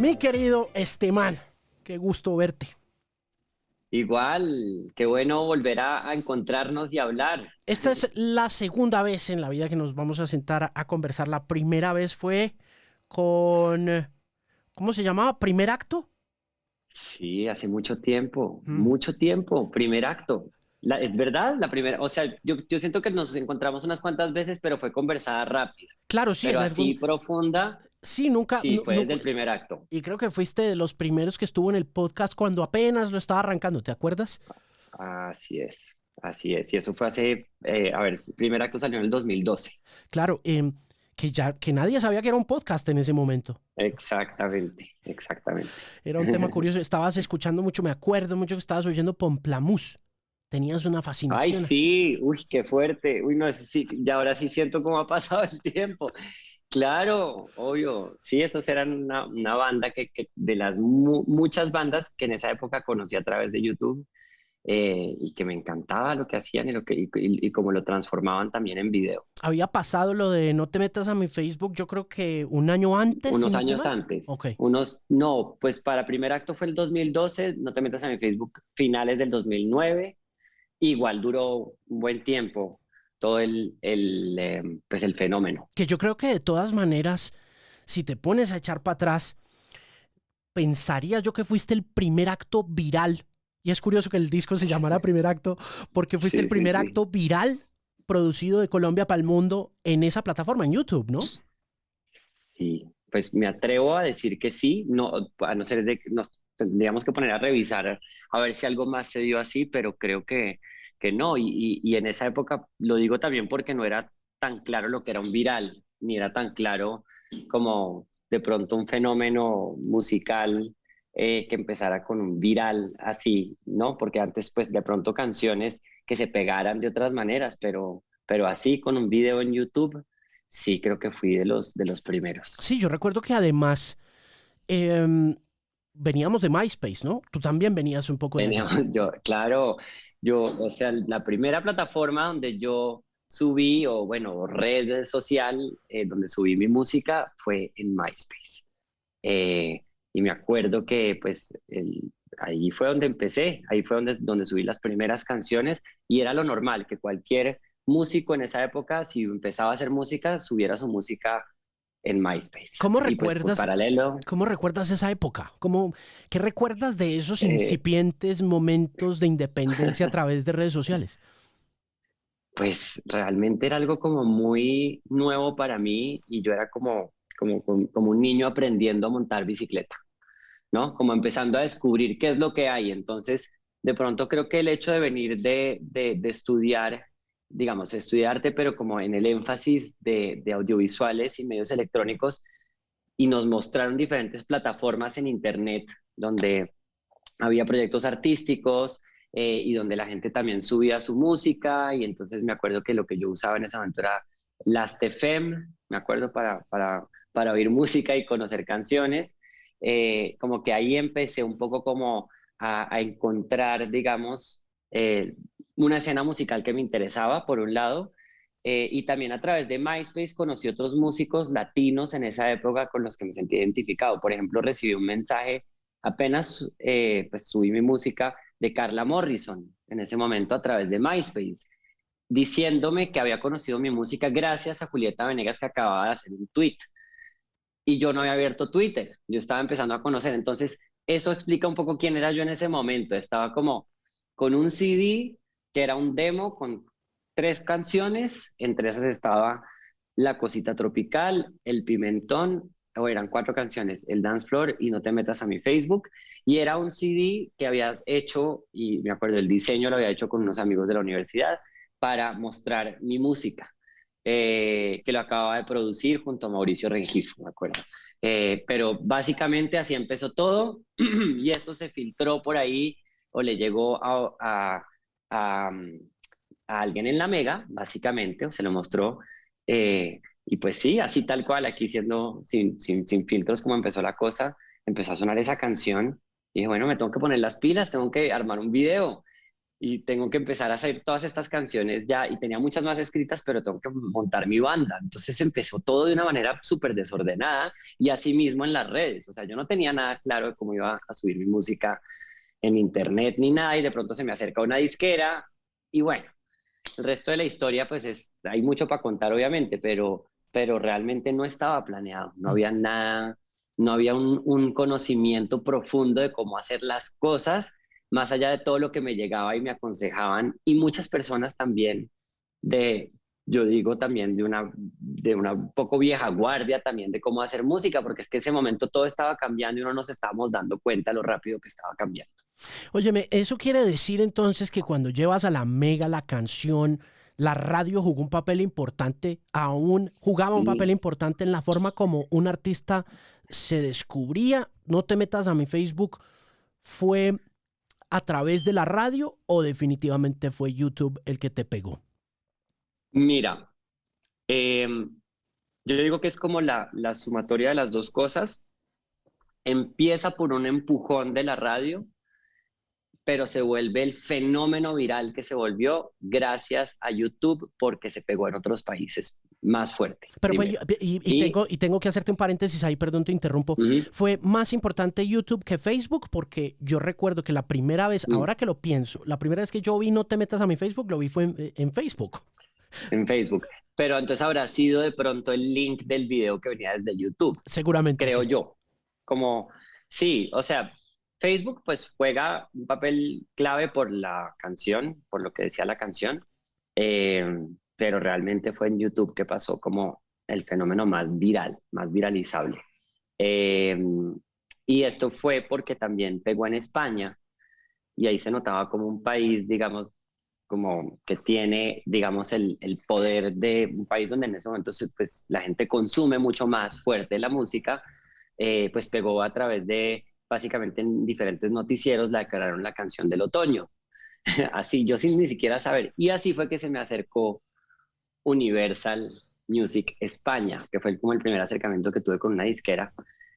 Mi querido Esteban, qué gusto verte. Igual, qué bueno volver a encontrarnos y hablar. Esta es la segunda vez en la vida que nos vamos a sentar a conversar. La primera vez fue con... ¿Cómo se llamaba? ¿Primer acto? Sí, hace mucho tiempo, Mm. mucho tiempo. Primer acto. Es verdad, la primera, o sea, yo siento que nos encontramos unas cuantas veces, pero fue conversada rápida. Claro, sí, Pero en así algún... profunda, Sí, nunca... sí, fue desde el primer acto. Y creo que fuiste de los primeros que estuvo en el podcast cuando apenas lo estaba arrancando, ¿te acuerdas? Así es, así es. Y eso fue hace, a ver, el primer acto salió en el 2012. Claro, que nadie sabía que era un podcast en ese momento. Exactamente, exactamente. Era un tema curioso. Estabas escuchando mucho, me acuerdo mucho que estabas oyendo Pomplamoose. Tenías una Ay, fascinación. sí, uy, qué fuerte. Uy, no, sí, y ahora sí siento cómo ha pasado el tiempo. Claro, obvio. Sí, esos eran una banda que de las muchas bandas que en esa época conocí a través de YouTube, y que me encantaba lo que hacían y cómo lo transformaban también en video. Había pasado lo de no te metas a mi Facebook, yo creo que un año antes, si Unos no estoy años mal. Ok. antes, no, pues para primer acto fue el 2012. No te metas a mi Facebook, finales del 2009. Igual duró un buen tiempo todo pues el fenómeno. Que yo creo que de todas maneras, si te pones a echar para atrás, pensaría yo que fuiste el primer acto viral. Y es curioso que el disco se llamara Primer Acto, porque fuiste el Sí, sí, primer sí. acto viral producido de Colombia para el mundo en esa plataforma, en YouTube, ¿no? Sí, pues me atrevo a decir que sí, no, a no ser de que nos tendríamos que poner a revisar a ver si algo más se dio así, pero creo que no. Y en esa época lo digo también porque no era tan claro lo que era un viral, ni era tan claro como de pronto un fenómeno musical, que empezara con un viral así, ¿no? Porque antes pues de pronto canciones que se pegaran de otras maneras, pero así con un video en YouTube. Sí, creo que fui de los primeros. Sí, yo recuerdo que además em, veníamos de MySpace, ¿no? Tú también venías un poco de allá. Claro, o sea, la primera plataforma donde yo subí, o bueno, red social, donde subí mi música fue en MySpace. Y me acuerdo que pues ahí fue donde empecé, ahí fue donde subí las primeras canciones, y era lo normal que cualquier músico en esa época, si empezaba a hacer música, subiera su música en MySpace. ¿Cómo Y pues por recuerdas, paralelo, cómo recuerdas esa época? ¿Qué recuerdas de esos eh, incipientes momentos de independencia a través de redes sociales? pues realmente era algo como muy nuevo para mí, y yo era como un niño aprendiendo a montar bicicleta, ¿no? Como empezando a descubrir qué es lo que hay. Entonces, de pronto creo que el hecho de venir de estudiar, digamos, estudiarte, pero como en el énfasis de audiovisuales y medios electrónicos, y nos mostraron diferentes plataformas en Internet donde había proyectos artísticos, y donde la gente también subía su música. Y entonces me acuerdo que lo que yo usaba en esa momento era Last.fm, me acuerdo, para oír música y conocer canciones. Como que ahí empecé un poco como a encontrar, digamos, una escena musical que me interesaba, por un lado. Y también a través de MySpace conocí otros músicos latinos en esa época con los que me sentí identificado. Por ejemplo, recibí un mensaje apenas, pues subí mi música, de Carla Morrison en ese momento a través de MySpace, diciéndome que había conocido mi música gracias a Julieta Venegas, que acababa de hacer un tweet. Y yo no había abierto Twitter, yo estaba empezando a conocer. Entonces eso explica un poco quién era yo en ese momento. Estaba como con un CD que era un demo con 3 canciones. Entre esas estaba La Cosita Tropical, El Pimentón, o eran 4 canciones, El Dance Floor y No Te Metas a Mi Facebook. Y era un CD que había hecho, y me acuerdo, el diseño lo había hecho con unos amigos de la universidad para mostrar mi música, que lo acababa de producir junto a Mauricio Rengifo, me acuerdo. Pero básicamente así empezó todo. Y esto se filtró por ahí, o le llegó a, a alguien en la Mega, básicamente, o se lo mostró. Y pues sí, así tal cual, aquí siendo sin filtros, como empezó la cosa. Empezó a sonar esa canción y dije, bueno, me tengo que poner las pilas, tengo que armar un video. y tengo que empezar a hacer todas estas canciones ya, y tenía muchas más escritas, pero tengo que montar mi banda. Entonces empezó todo de una manera súper desordenada y así mismo en las redes. O sea, yo no tenía nada claro de cómo iba a subir mi música en internet ni nada, y de pronto se me acerca una disquera y bueno, el resto de la historia pues hay mucho para contar obviamente, pero realmente no estaba planeado, no había nada, no había un conocimiento profundo de cómo hacer las cosas, más allá de todo lo que me llegaba y me aconsejaban, y muchas personas también de, yo digo también de una poco vieja guardia también de cómo hacer música, porque es que ese momento todo estaba cambiando y no nos estábamos dando cuenta lo rápido que estaba cambiando. Óyeme, ¿eso quiere decir entonces que cuando llevas a la mega la canción, la radio jugó un papel importante, aún jugaba un papel Sí, importante en la forma como un artista se descubría? No te metas a mi Facebook. ¿Fue a través de la radio o definitivamente fue YouTube el que te pegó? mira, yo digo que es como la sumatoria de las dos cosas. Empieza por un empujón de la radio, pero se vuelve el fenómeno viral que se volvió gracias a YouTube porque se pegó en otros países más fuerte, Pero fue, primero. y Y tengo que hacerte un paréntesis ahí, perdón, te interrumpo. ujú, ¿Fue más importante YouTube que Facebook? Porque yo recuerdo que la primera vez, mm, ahora que lo pienso, la primera vez que yo vi No te metas a mi Facebook, lo vi fue en Facebook. en Facebook. Pero entonces habrá sido de pronto el link del video que venía desde YouTube, Seguramente creo sí. yo. Como, sí, o sea, Facebook pues juega un papel clave por la canción, por lo que decía la canción, eh, pero realmente fue en YouTube que pasó como el fenómeno más viral, más viralizable. Eh, y esto fue porque también pegó en España y ahí se notaba como un país, digamos, como que tiene, digamos, el poder de un país donde en ese momento pues, la gente consume mucho más fuerte la música, pues pegó a través de, básicamente en diferentes noticieros, la declararon la canción del otoño. Así, yo sin ni siquiera saber. Y así fue que se me acercó Universal Music España, que fue como el primer acercamiento que tuve con una disquera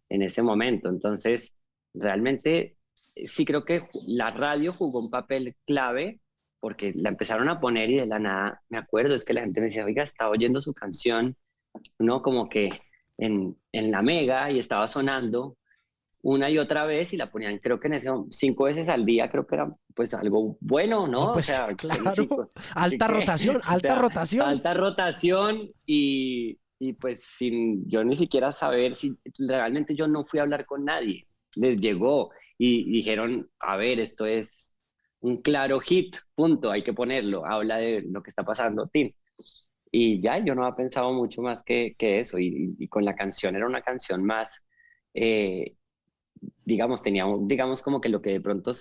en ese momento. Entonces, realmente sí creo que la radio jugó un papel clave porque la empezaron a poner y de la nada, me acuerdo, es que la gente me decía, oiga, estaba oyendo su canción, ¿no? Como que en la mega y estaba sonando una y otra vez y la ponían, creo que en ese 5 veces al día, creo que era pues algo bueno, No, ¿no? O pues sea, solo claro, así alta que, rotación, o alta sea, rotación. alta rotación y pues sin yo ni siquiera saber si realmente yo no fui a hablar con nadie, les llegó y dijeron, a ver, esto es un claro hit, punto, hay que ponerlo, habla de lo que está pasando, Tim. Y ya, yo no había pensado mucho más que eso, y con la canción era una canción más, eh, digamos, digamos como que lo que de pronto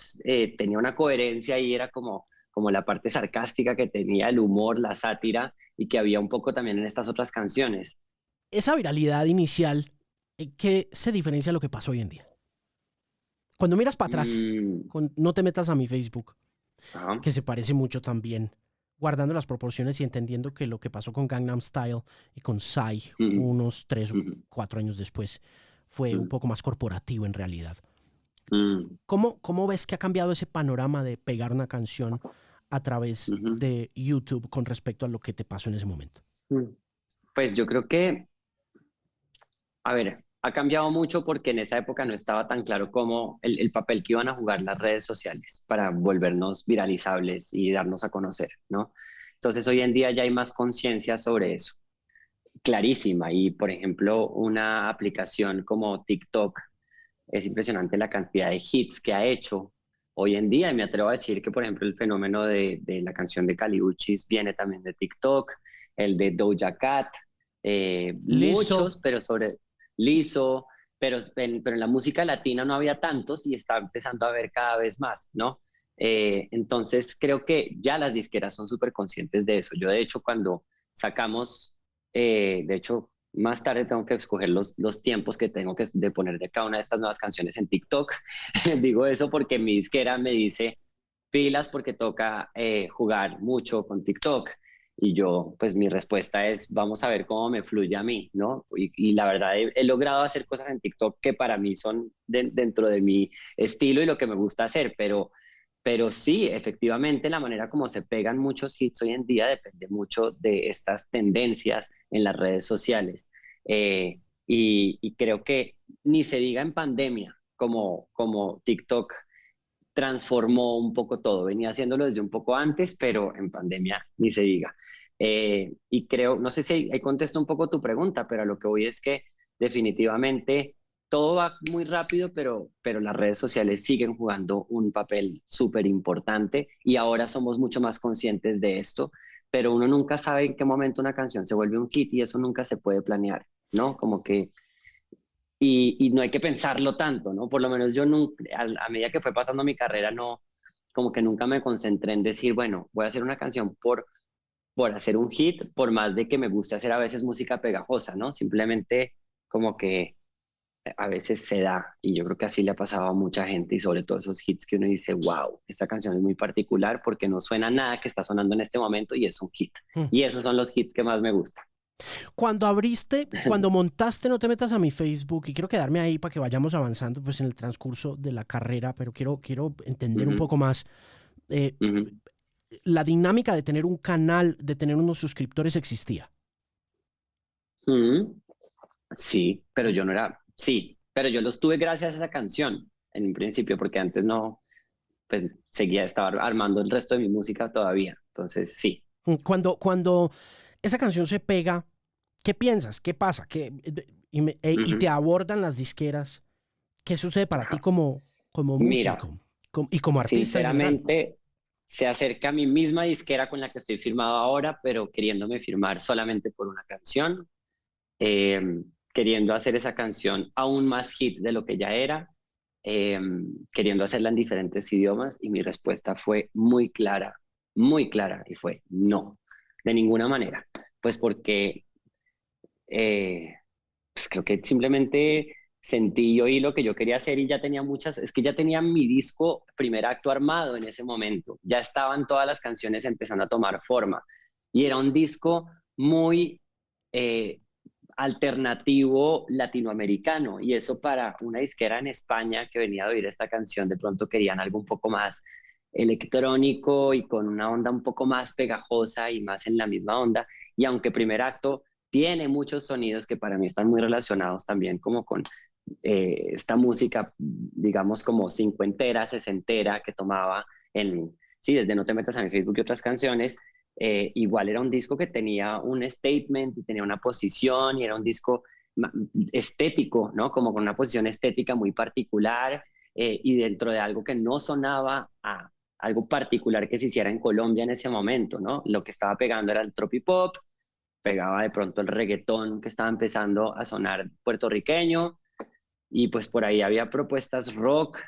tenía una coherencia y era como la parte sarcástica que tenía, el humor, la sátira, y que había un poco también en estas otras canciones. Esa viralidad inicial, ¿qué se diferencia de lo que pasa hoy en día? Cuando miras para atrás, Mm, no te metas a mi Facebook, ajá, que se parece mucho también, guardando las proporciones y entendiendo que lo que pasó con Gangnam Style y con Psy ujú, unos 3 o 4 años ujú, después fue un ujú, poco más corporativo en realidad. mm, ¿Cómo ves que ha cambiado ese panorama de pegar una canción a través ujú, de YouTube con respecto a lo que te pasó en ese momento? mm. Pues yo creo que, a ver, ha cambiado mucho porque en esa época no estaba tan claro cómo el papel que iban a jugar las redes sociales para volvernos viralizables y darnos a conocer, ¿no? Entonces hoy en día ya hay más conciencia sobre eso, clarísima. Y por ejemplo, una aplicación como TikTok, es impresionante la cantidad de hits que ha hecho hoy en día. Y me atrevo a decir que, por ejemplo, el fenómeno de la canción de Kali Uchis viene también de TikTok, el de Doja Cat, Listo. muchos, pero sobre Lizzo, pero en la música latina no había tantos y está empezando a haber cada vez más, ¿no? Entonces creo que ya las disqueras son súper conscientes de eso. Yo de hecho cuando sacamos, de hecho más tarde tengo que escoger los tiempos que tengo que de poner de cada una de estas nuevas canciones en TikTok. Digo eso porque mi disquera me dice pilas porque toca jugar mucho con TikTok. Y yo, pues mi respuesta es, vamos a ver cómo me fluye a mí, ¿no? Y la verdad, he logrado hacer cosas en TikTok que para mí son dentro de mi estilo y lo que me gusta hacer, Pero sí, efectivamente, la manera como se pegan muchos hits hoy en día depende mucho de estas tendencias en las redes sociales. Eh, y creo que ni se diga en pandemia, como TikTok transformó un poco todo. Venía haciéndolo desde un poco antes, pero en pandemia ni se diga. Y creo, no sé si ahí contesto un poco tu pregunta, pero a lo que voy es que definitivamente todo va muy rápido, pero las redes sociales siguen jugando un papel súper importante y ahora somos mucho más conscientes de esto, pero uno nunca sabe en qué momento una canción se vuelve un hit y eso nunca se puede planear, ¿no? Como que y no hay que pensarlo tanto, ¿no? Por lo menos yo nunca, a medida que fue pasando mi carrera, no, como que nunca me concentré en decir, bueno, voy a hacer una canción por hacer un hit, por más de que me guste hacer a veces música pegajosa, ¿no? Simplemente como que a veces se da, y yo creo que así le ha pasado a mucha gente, y sobre todo esos hits que uno dice, wow, esta canción es muy particular porque no suena nada que está sonando en este momento y es un hit. Mm. Y esos son los hits que más me gustan. Cuando montaste No te metas a mi Facebook, y quiero quedarme ahí para que vayamos avanzando pues en el transcurso de la carrera, pero quiero entender un Ujú, poco más eh, ujú. la dinámica de tener un canal, de tener unos suscriptores existía. Mm, sí, pero yo no era, sí, pero yo los tuve gracias a esa canción en un principio, porque antes no, pues seguía, estaba armando el resto de mi música todavía. Entonces, sí. Cuando esa canción se pega, ¿qué piensas? ¿Qué pasa? Y te Ujú. abordan las disqueras. ¿Qué sucede para ti como Mira, músico y como artista en general? sinceramente, se acerca a mi misma disquera con la que estoy firmado ahora, pero queriéndome firmar solamente por una canción, eh, queriendo hacer esa canción aún más hit de lo que ya era, eh, queriendo hacerla en diferentes idiomas y mi respuesta fue muy clara y fue no, de ninguna manera. Pues porque eh, pues creo que simplemente sentí y oí lo que yo quería hacer y ya tenía muchas, es que ya tenía mi disco primer acto armado en ese momento, ya estaban todas las canciones empezando a tomar forma y era un disco muy eh, alternativo latinoamericano y eso para una disquera en España que venía a oír esta canción de pronto querían algo un poco más electrónico y con una onda un poco más pegajosa y más en la misma onda y aunque primer acto tiene muchos sonidos que para mí están muy relacionados también como con esta música, digamos como cincuentera, sesentera que tomaba en, sí, desde No te metas a mi Facebook y otras canciones, igual era un disco que tenía un statement y tenía una posición y era un disco estético, ¿no? Como con una posición estética muy particular y dentro de algo que no sonaba a algo particular que se hiciera en Colombia en ese momento, ¿no? Lo que estaba pegando era el tropipop, pegaba de pronto el reggaetón que estaba empezando a sonar puertorriqueño y pues por ahí había propuestas rock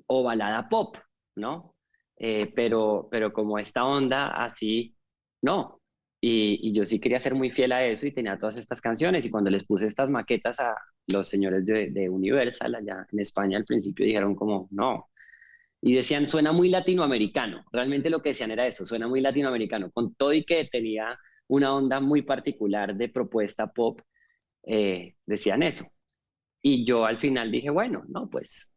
o balada pop, ¿no? Pero como esta onda así, no. Y yo sí quería ser muy fiel a eso y tenía todas estas canciones y cuando les puse estas maquetas a los señores de Universal allá en España al principio dijeron como, no. Y decían, suena muy latinoamericano. Realmente lo que decían era eso, suena muy latinoamericano. Con todo y que tenía una onda muy particular de propuesta pop, decían eso. Y yo al final dije, bueno, no, pues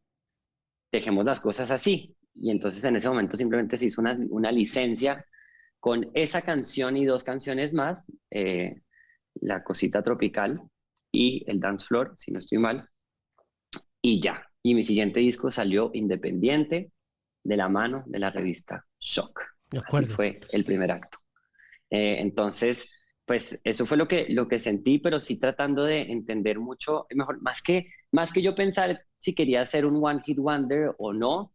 dejemos las cosas así. Y entonces en ese momento simplemente se hizo una licencia con esa canción y dos canciones más, La Cosita Tropical y El Dance Floor, si no estoy mal, y ya. Y mi siguiente disco salió independiente de la mano de la revista Shock. De Así acuerdo. fue el primer acto. Entonces, pues eso fue lo que sentí, pero sí tratando de entender mucho, mejor, más que yo pensar si quería ser un One Hit Wonder o no,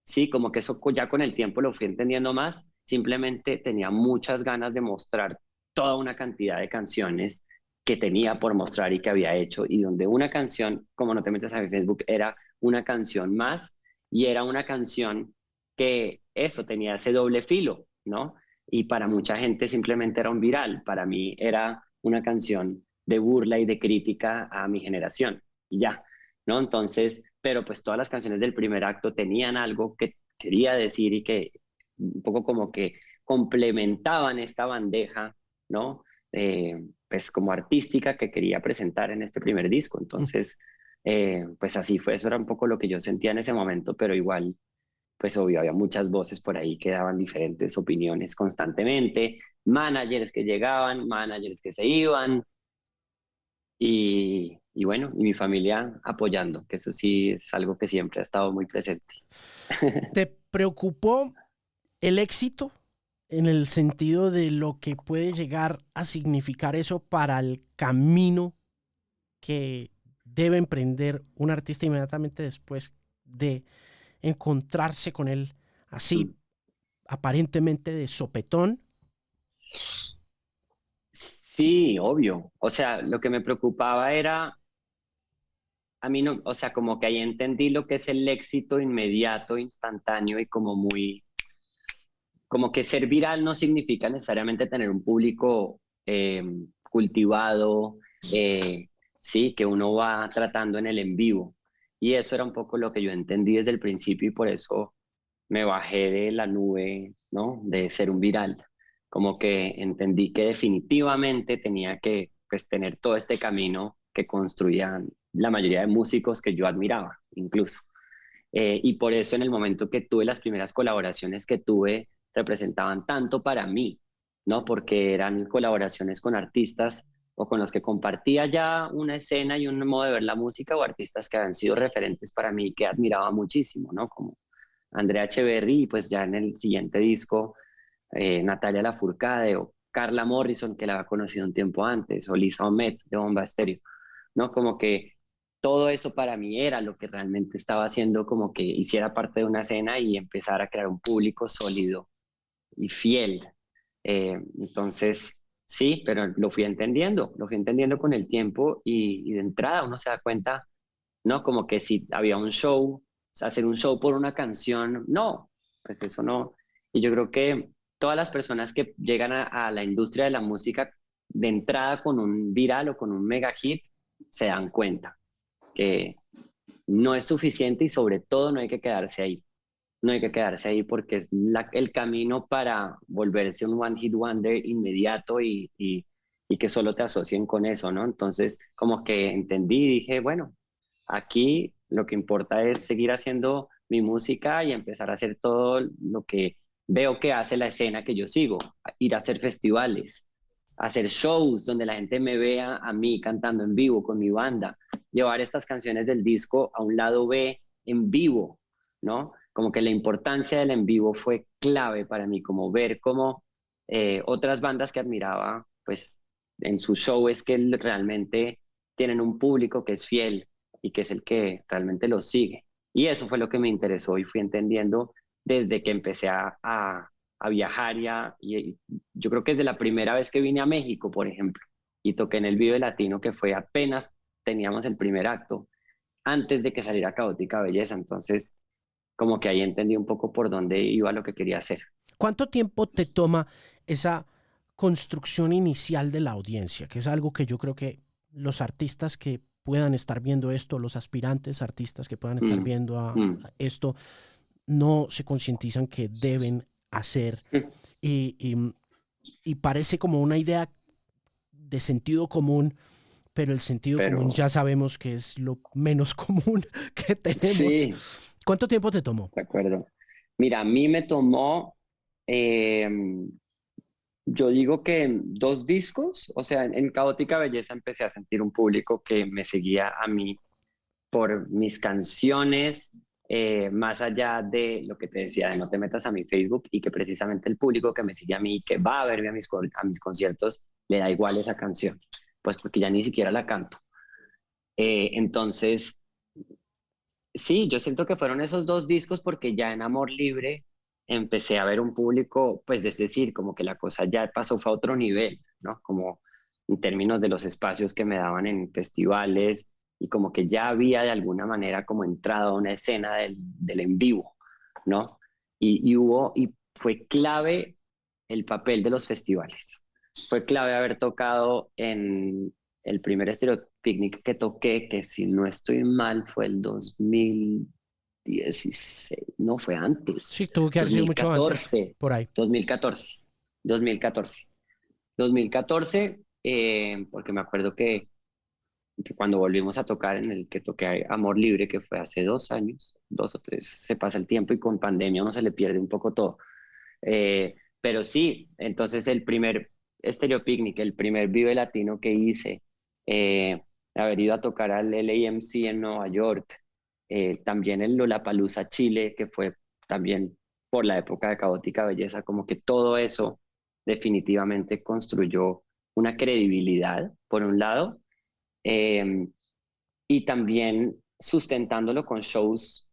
sí, como que eso ya con el tiempo lo fui entendiendo más, simplemente tenía muchas ganas de mostrar toda una cantidad de canciones que tenía por mostrar y que había hecho, y donde una canción, como No te metas a mi Facebook, era una canción más y era una canción que eso tenía ese doble filo, ¿no? Y para mucha gente simplemente era un viral, para mí era una canción de burla y de crítica a mi generación, y ya. ¿No? Entonces, pero pues todas las canciones del primer acto tenían algo que quería decir y que un poco como que complementaban esta bandeja, ¿no? Pues como artística que quería presentar en este primer disco. Entonces, pues así fue, eso era un poco lo que yo sentía en ese momento, pero igual, pues obvio, había muchas voces por ahí que daban diferentes opiniones constantemente, managers que llegaban, managers que se iban, y bueno, y mi familia apoyando, que eso sí es algo que siempre ha estado muy presente. ¿Te preocupó el éxito en el sentido de lo que puede llegar a significar eso para el camino que debe emprender un artista inmediatamente después de encontrarse con él así aparentemente de sopetón? Sí, obvio. O sea, lo que me preocupaba era, a mí no, o sea, como que ahí entendí lo que es el éxito inmediato, instantáneo y como muy, como que ser viral no significa necesariamente tener un público cultivado, sí, que uno va tratando en el en vivo. Y eso era un poco lo que yo entendí desde el principio y por eso me bajé de la nube, ¿no? De ser un viral. Como que entendí que definitivamente tenía que, pues, tener todo este camino que construían la mayoría de músicos que yo admiraba, incluso. Y por eso en el momento que tuve las primeras colaboraciones que tuve, representaban tanto para mí, ¿no? Porque eran colaboraciones con artistas o con los que compartía ya una escena y un modo de ver la música o artistas que habían sido referentes para mí que admiraba muchísimo, ¿no? Como Andrea Echeverry y pues ya en el siguiente disco Natalia Lafourcade o Carla Morrison que la había conocido un tiempo antes o Lisa Omet de Bomba Estéreo, ¿no? Como que todo eso para mí era lo que realmente estaba haciendo como que hiciera parte de una escena y empezar a crear un público sólido y fiel. Entonces, sí, pero lo fui entendiendo con el tiempo y de entrada uno se da cuenta, ¿no? Como que si había un show, o sea, hacer un show por una canción, no, pues eso no. Y yo creo que todas las personas que llegan a la industria de la música de entrada con un viral o con un mega hit, se dan cuenta que no es suficiente y sobre todo no hay que quedarse ahí. No hay que quedarse ahí porque es el camino para volverse un one hit wonder inmediato y que solo te asocien con eso, ¿no? Entonces, como que entendí y dije, bueno, aquí lo que importa es seguir haciendo mi música y empezar a hacer todo lo que veo que hace la escena que yo sigo, ir a hacer festivales, hacer shows donde la gente me vea a mí cantando en vivo con mi banda, llevar estas canciones del disco a un lado B en vivo, ¿no? Como que la importancia del en vivo fue clave para mí, como ver cómo otras bandas que admiraba, pues en su show es que realmente tienen un público que es fiel y que es el que realmente los sigue. Y eso fue lo que me interesó y fui entendiendo desde que empecé a viajar y yo creo que desde la primera vez que vine a México, por ejemplo, y toqué en el Vive Latino, que fue apenas teníamos el primer acto, antes de que saliera Caótica Belleza. Entonces, como que ahí entendí un poco por dónde iba lo que quería hacer. ¿Cuánto tiempo te toma esa construcción inicial de la audiencia? Que es algo que yo creo que los artistas que puedan estar viendo esto, los aspirantes artistas que puedan estar Mm, viendo mm, a esto, no se concientizan que deben hacer. mm. Y, y- y parece como una idea de sentido común, pero el sentido Pero común ya sabemos que es lo menos común que tenemos. sí, ¿Cuánto tiempo te tomó? de acuerdo. Mira, a mí me tomó, eh, yo digo que en 2 discos, o sea, en Caótica Belleza empecé a sentir un público que me seguía a mí por mis canciones, más allá de lo que te decía, de no te metas a mi Facebook y que precisamente el público que me sigue a mí, que va a verme a mis conciertos, le da igual esa canción, pues porque ya ni siquiera la canto. Entonces, sí, yo siento que fueron esos 2 discos porque ya en Amor Libre empecé a ver un público, pues es decir, como que la cosa ya pasó fue a otro nivel, ¿no? Como en términos de los espacios que me daban en festivales y como que ya había de alguna manera como entrado a una escena del en vivo, ¿no? Y fue clave el papel de los festivales. Fue clave haber tocado en el primer Estéreo Picnic que toqué, que si no estoy mal fue el 2016, no fue antes, Sí, tuvo que haber sido mucho antes, 2014, por ahí. 2014, 2014, 2014, porque me acuerdo que cuando volvimos a tocar, en el que toqué Amor Libre, que fue hace 2 años, 2 o 3, se pasa el tiempo y con pandemia uno se le pierde un poco todo. Pero sí, entonces el primer Stereo Picnic, el primer Vive Latino que hice, eh, haber ido a tocar al LAMC en Nueva York, también el Lollapalooza Chile, que fue también por la época de Caótica Belleza, como que todo eso definitivamente construyó una credibilidad, por un lado, eh, y también sustentándolo con shows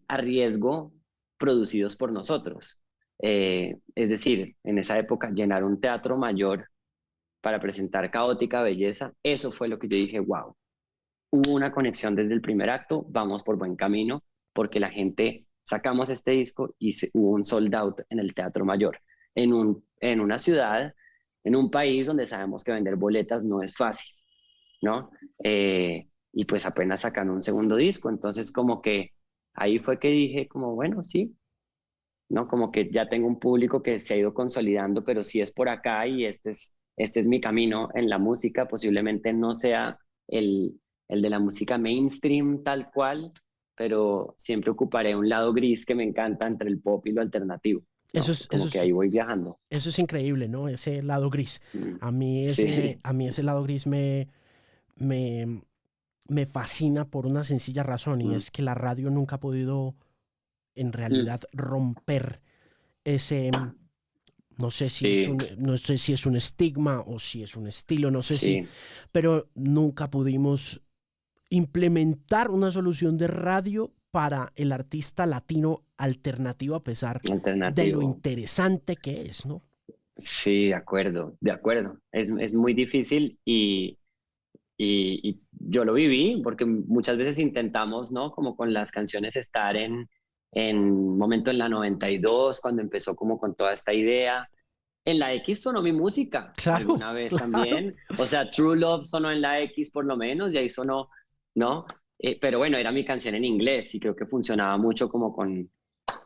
a riesgo producidos por nosotros. Es decir, en esa época llenar un teatro mayor para presentar Caótica Belleza, eso fue lo que yo dije, wow, hubo una conexión desde el primer acto, vamos por buen camino, porque la gente, sacamos este disco y hubo un sold out en el Teatro Mayor, en una ciudad, en un país donde sabemos que vender boletas no es fácil, ¿no? Y pues apenas sacan un segundo disco, entonces como que ahí fue que dije como, bueno, sí, ¿no? Como que ya tengo un público que se ha ido consolidando, pero si es por acá y este es mi camino en la música, posiblemente no sea el de la música mainstream tal cual, pero siempre ocuparé un lado gris que me encanta entre el pop y lo alternativo, Eso ¿no? es, eso Como que es, ahí voy viajando. eso es increíble, ¿no? Ese lado gris. Mm, A sí. mí ese lado gris me, me fascina por una sencilla razón y Mm, es que la radio nunca ha podido en mm, realidad romper ese, no sé si es sí, no sé si es un estigma o si es un estilo, no sé si, sí, pero nunca pudimos implementar una solución de radio para el artista latino alternativo a pesar de lo alternativo. interesante que es, ¿no? Sí, de acuerdo, de acuerdo. Es muy difícil y yo lo viví porque muchas veces intentamos, ¿no? Como con las canciones estar en un momento en la 92 cuando empezó como con toda esta idea. En la X sonó mi música Claro, alguna vez claro. también. O sea, True Love sonó en la X por lo menos y ahí sonó, ¿no? Pero bueno, era mi canción en inglés y creo que funcionaba mucho como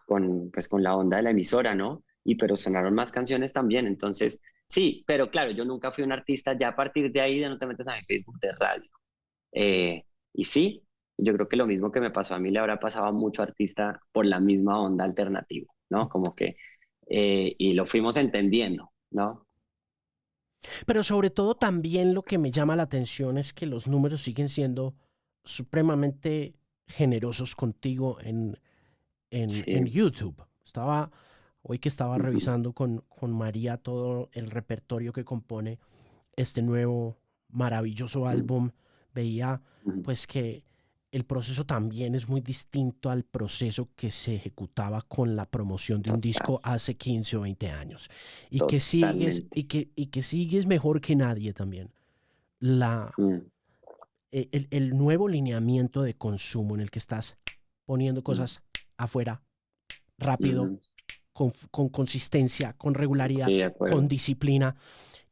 pues, con la onda de la emisora, ¿no? Y pero sonaron más canciones también, entonces sí, pero claro, yo nunca fui un artista ya a partir de ahí de no te metes a mi Facebook de radio. Y sí, yo creo que lo mismo que me pasó a mí le habrá pasado a mucho artista por la misma onda alternativa, ¿no? Como que, y lo fuimos entendiendo, ¿no? Pero sobre todo también lo que me llama la atención es que los números siguen siendo supremamente generosos contigo en Sí. YouTube. Hoy que estaba Ujú, revisando con María todo el repertorio que compone este nuevo maravilloso ujú, álbum, veía ujú. pues que el proceso también es muy distinto al proceso que se ejecutaba con la promoción de un Total, disco hace 15 o 20 años totalmente. y que sigues mejor que nadie también. La, Mm, el nuevo lineamiento de consumo en el que estás poniendo mm, cosas afuera rápido, ujú. con consistencia, con regularidad, Sí, de con acuerdo. disciplina,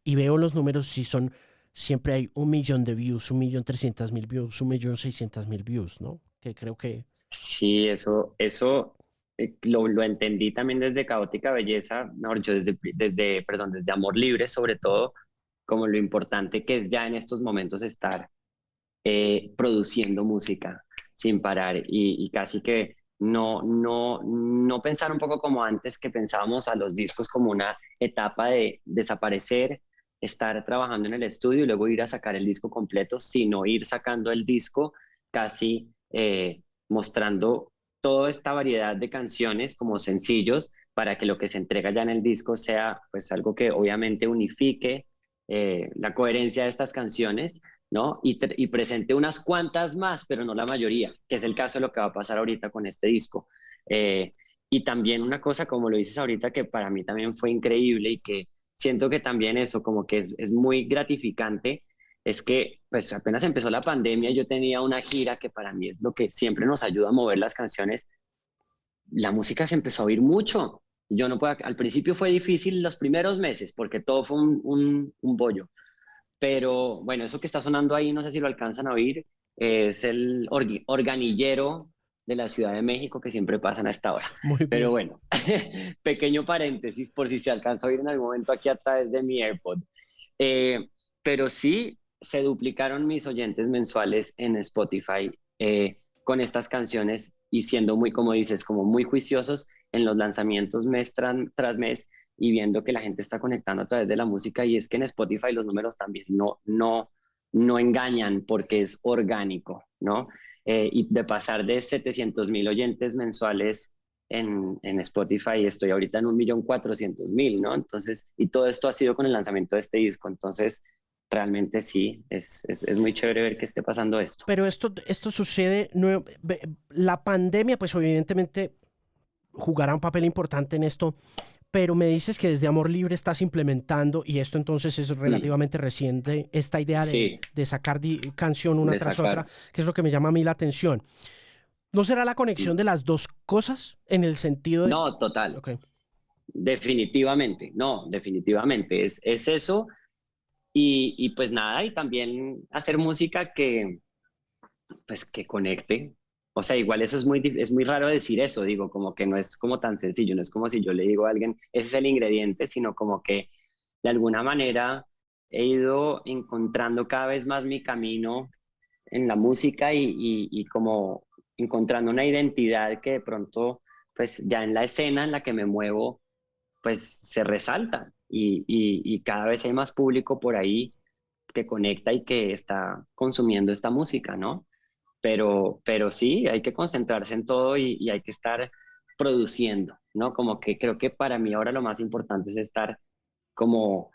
y veo los números si son, siempre hay 1 millón de views, 1.300.000 views, 1.600.000 views, ¿no? Que creo que, Sí, eso lo entendí también desde Caótica Belleza, mejor dicho, perdón, desde Amor Libre, sobre todo, como lo importante que es ya en estos momentos estar produciendo música sin parar y casi que no pensar un poco como antes que pensábamos a los discos como una etapa de desaparecer, estar trabajando en el estudio y luego ir a sacar el disco completo, sino ir sacando el disco casi mostrando toda esta variedad de canciones como sencillos para que lo que se entrega ya en el disco sea pues algo que obviamente unifique la coherencia de estas canciones, ¿no? Y presente unas cuantas más, pero no la mayoría, que es el caso de lo que va a pasar ahorita con este disco. Eh, y también una cosa, como lo dices ahorita, que para mí también fue increíble y que siento que también eso, como que es muy gratificante, es que pues apenas empezó la pandemia, yo tenía una gira que para mí es lo que siempre nos ayuda a mover las canciones. La música se empezó a oír mucho. Yo no puedo, al principio fue difícil los primeros meses porque todo fue un bollo, pero bueno, eso que está sonando ahí, no sé si lo alcanzan a oír, es el organillero de la Ciudad de México que siempre pasan a esta hora. muy Pero bien. bueno, pequeño paréntesis por si se alcanza a oír en algún momento aquí a través de mi AirPod. Eh, pero sí, se duplicaron mis oyentes mensuales en Spotify con estas canciones y siendo muy, como dices, como muy juiciosos en los lanzamientos mes tras mes y viendo que la gente está conectando a través de la música. Y es que en Spotify los números también no engañan porque es orgánico, ¿no? Y de pasar de 700,000 oyentes mensuales en Spotify, estoy ahorita en 1.400.000, ¿no? Entonces, y todo esto ha sido con el lanzamiento de este disco. Entonces, realmente sí, es muy chévere ver que esté pasando esto. Pero esto sucede, la pandemia pues evidentemente jugará un papel importante en esto, pero me dices que desde Amor Libre estás implementando, y esto entonces es Mm, relativamente reciente, esta idea sí, de sacar canción una de tras otra, sacar. que es lo que me llama a mí la atención. ¿No será la conexión Mm. de las dos cosas en el sentido de... No, total, Ok. definitivamente, no, definitivamente, es eso. Y pues nada, y también hacer música pues, que conecte. O sea, igual eso es muy raro decir eso, digo, como que no es como tan sencillo, no es como si yo le digo a alguien, ese es el ingrediente, sino como que de alguna manera he ido encontrando cada vez más mi camino en la música y como encontrando una identidad que de pronto, pues ya en la escena en la que me muevo, pues se resalta y cada vez hay más público por ahí que conecta y que está consumiendo esta música, ¿no? Pero sí, hay que concentrarse en todo y hay que estar produciendo, ¿no? Como que creo que para mí ahora lo más importante es estar como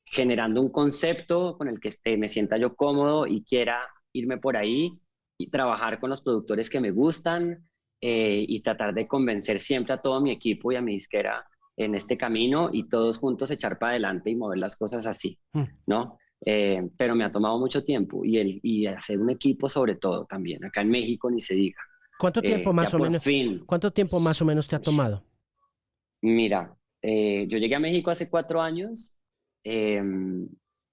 generando un concepto con el que me sienta yo cómodo y quiera irme por ahí y trabajar con los productores que me gustan y tratar de convencer siempre a todo mi equipo y a mi disquera en este camino y todos juntos echar para adelante y mover las cosas así, Mm. ¿no? Pero me ha tomado mucho tiempo y hacer un equipo sobre todo también. Acá en México ni se diga. Ya por fin, Cuánto tiempo más o menos te ha tomado? mira, yo llegué a México hace 4 años eh,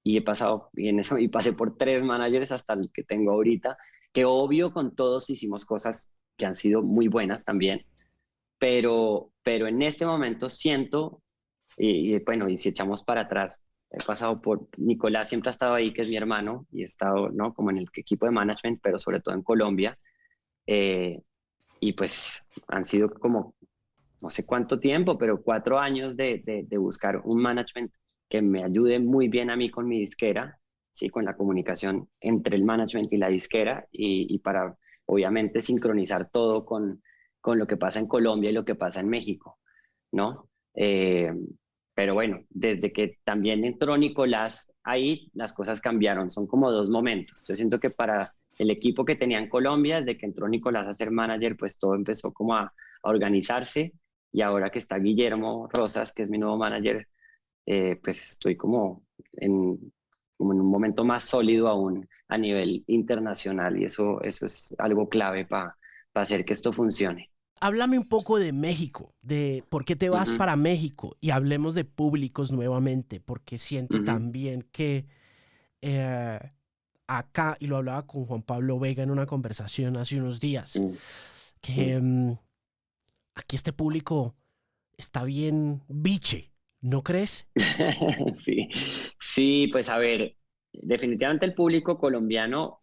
y he pasado, y en eso, y pasé por 3 managers hasta el que tengo ahorita, que obvio con todos hicimos cosas que han sido muy buenas también, pero en este momento siento, bueno, y si echamos para atrás, he pasado por, Nicolás siempre ha estado ahí, que es mi hermano, y he estado, ¿no? Como en el equipo de management, pero sobre todo en Colombia, eh, y pues han sido como no sé cuánto tiempo, pero 4 años de buscar un management que me ayude muy bien a mí con mi disquera, ¿sí? Con la comunicación entre el management y la disquera y para obviamente sincronizar todo con lo que pasa en Colombia y lo que pasa en México, ¿no? Pero bueno, desde que también entró Nicolás ahí, las cosas cambiaron, son como dos momentos. Yo siento que para el equipo que tenía en Colombia, desde que entró Nicolás a ser manager, pues todo empezó como a organizarse y ahora que está Guillermo Rosas, que es mi nuevo manager, pues estoy como en un momento más sólido aún a nivel internacional y eso es algo clave para hacer que esto funcione. Háblame un poco de México, de por qué te vas Ujú, para México, y hablemos de públicos nuevamente, porque siento ujú, también que eh, acá, y lo hablaba con Juan Pablo Vega en una conversación hace unos días, mm, que mm. aquí este público está bien biche, ¿no crees? Sí, sí, pues a ver, definitivamente el público colombiano,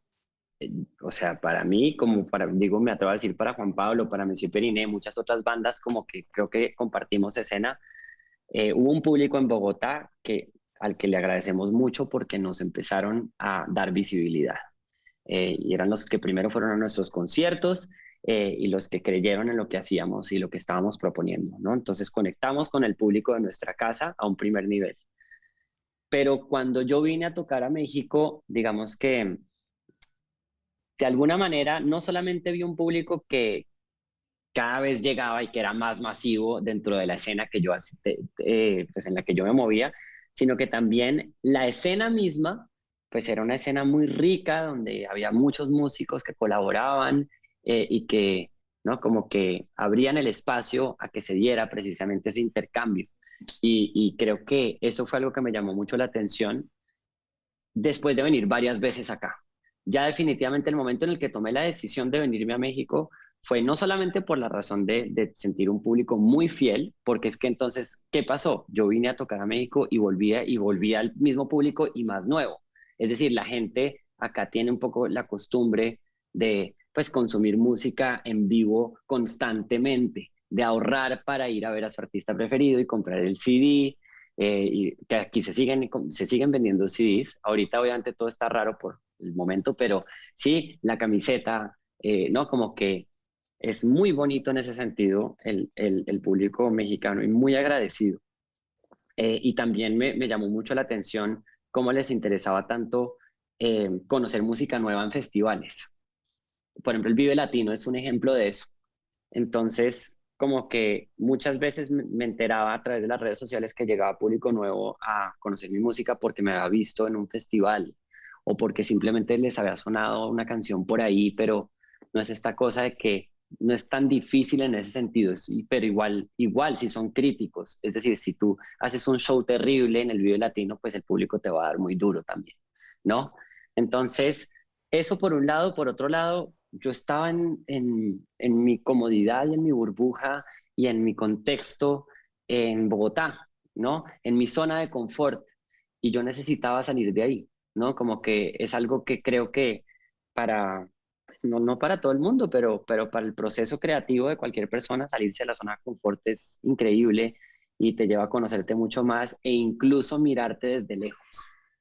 o sea, para mí, como para, digo, me atrevo a decir para Juan Pablo, para Monsieur Periné, muchas otras bandas como que creo que compartimos escena, hubo un público en Bogotá al que le agradecemos mucho porque nos empezaron a dar visibilidad. Y eran los que primero fueron a nuestros conciertos y los que creyeron en lo que hacíamos y lo que estábamos proponiendo, ¿no? Entonces conectamos con el público de nuestra casa a un primer nivel. Pero cuando yo vine a tocar a México, digamos que de alguna manera no solamente vi un público que cada vez llegaba y que era más masivo dentro de la escena que pues en la que yo me movía, sino que también la escena misma, pues era una escena muy rica donde había muchos músicos que colaboraban y que, ¿no? Como que abrían el espacio a que se diera precisamente ese intercambio. Y creo que eso fue algo que me llamó mucho la atención después de venir varias veces acá. Ya definitivamente el momento en el que tomé la decisión de venirme a México fue no solamente por la razón de sentir un público muy fiel, porque es que entonces, ¿qué pasó? Yo vine a tocar a México y volvía al mismo público y más nuevo. Es decir, la gente acá tiene un poco la costumbre de pues consumir música en vivo constantemente, de ahorrar para ir a ver a su artista preferido y comprar el CD. Y que aquí se siguen vendiendo CDs. Ahorita obviamente todo está raro por el momento, pero sí, la camiseta, ¿no? Como que es muy bonito en ese sentido el público mexicano y muy agradecido. Y también me llamó mucho la atención cómo les interesaba tanto conocer música nueva en festivales. Por ejemplo, el Vive Latino es un ejemplo de eso. Entonces, como que muchas veces me enteraba a través de las redes sociales que llegaba público nuevo a conocer mi música porque me había visto en un festival o porque simplemente les había sonado una canción por ahí, pero no es esta cosa de que no es tan difícil en ese sentido, pero igual si son críticos, es decir, si tú haces un show terrible en el video latino, pues el público te va a dar muy duro también, ¿no? Entonces, eso por un lado, por otro lado, yo estaba en mi comodidad y en mi burbuja y en mi contexto en Bogotá, ¿no? En mi zona de confort y yo necesitaba salir de ahí, ¿no? Como que es algo que creo que para, pues, no para todo el mundo, pero para el proceso creativo de cualquier persona, salirse de la zona de confort es increíble y te lleva a conocerte mucho más e incluso mirarte desde lejos,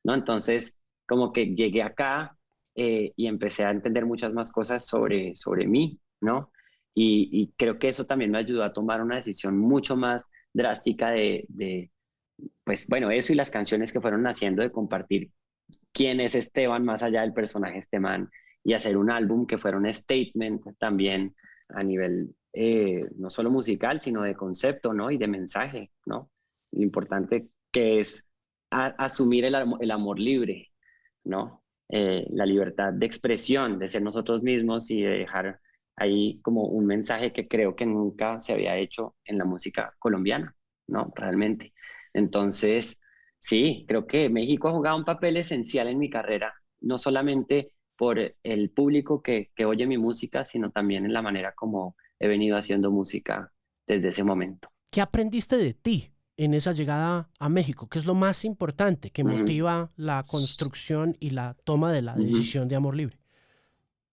¿no? Entonces, como que llegué acá y empecé a entender muchas más cosas sobre mí, ¿no? Y creo que eso también me ayudó a tomar una decisión mucho más drástica pues bueno, eso y las canciones que fueron naciendo de compartir quién es Esteban más allá del personaje Esteban y hacer un álbum que fuera un statement también a nivel no solo musical, sino de concepto, ¿no? Y de mensaje, ¿no? Lo importante que es asumir el amor libre, ¿no? La libertad de expresión, de ser nosotros mismos y de dejar ahí como un mensaje que creo que nunca se había hecho en la música colombiana, ¿no? Realmente. Entonces, sí, creo que México ha jugado un papel esencial en mi carrera, no solamente por el público que oye mi música, sino también en la manera como he venido haciendo música desde ese momento. ¿Qué aprendiste de ti en esa llegada a México? ¿Qué es lo más importante que Ujú, motiva la construcción y la toma de la ujú. decisión de amor libre?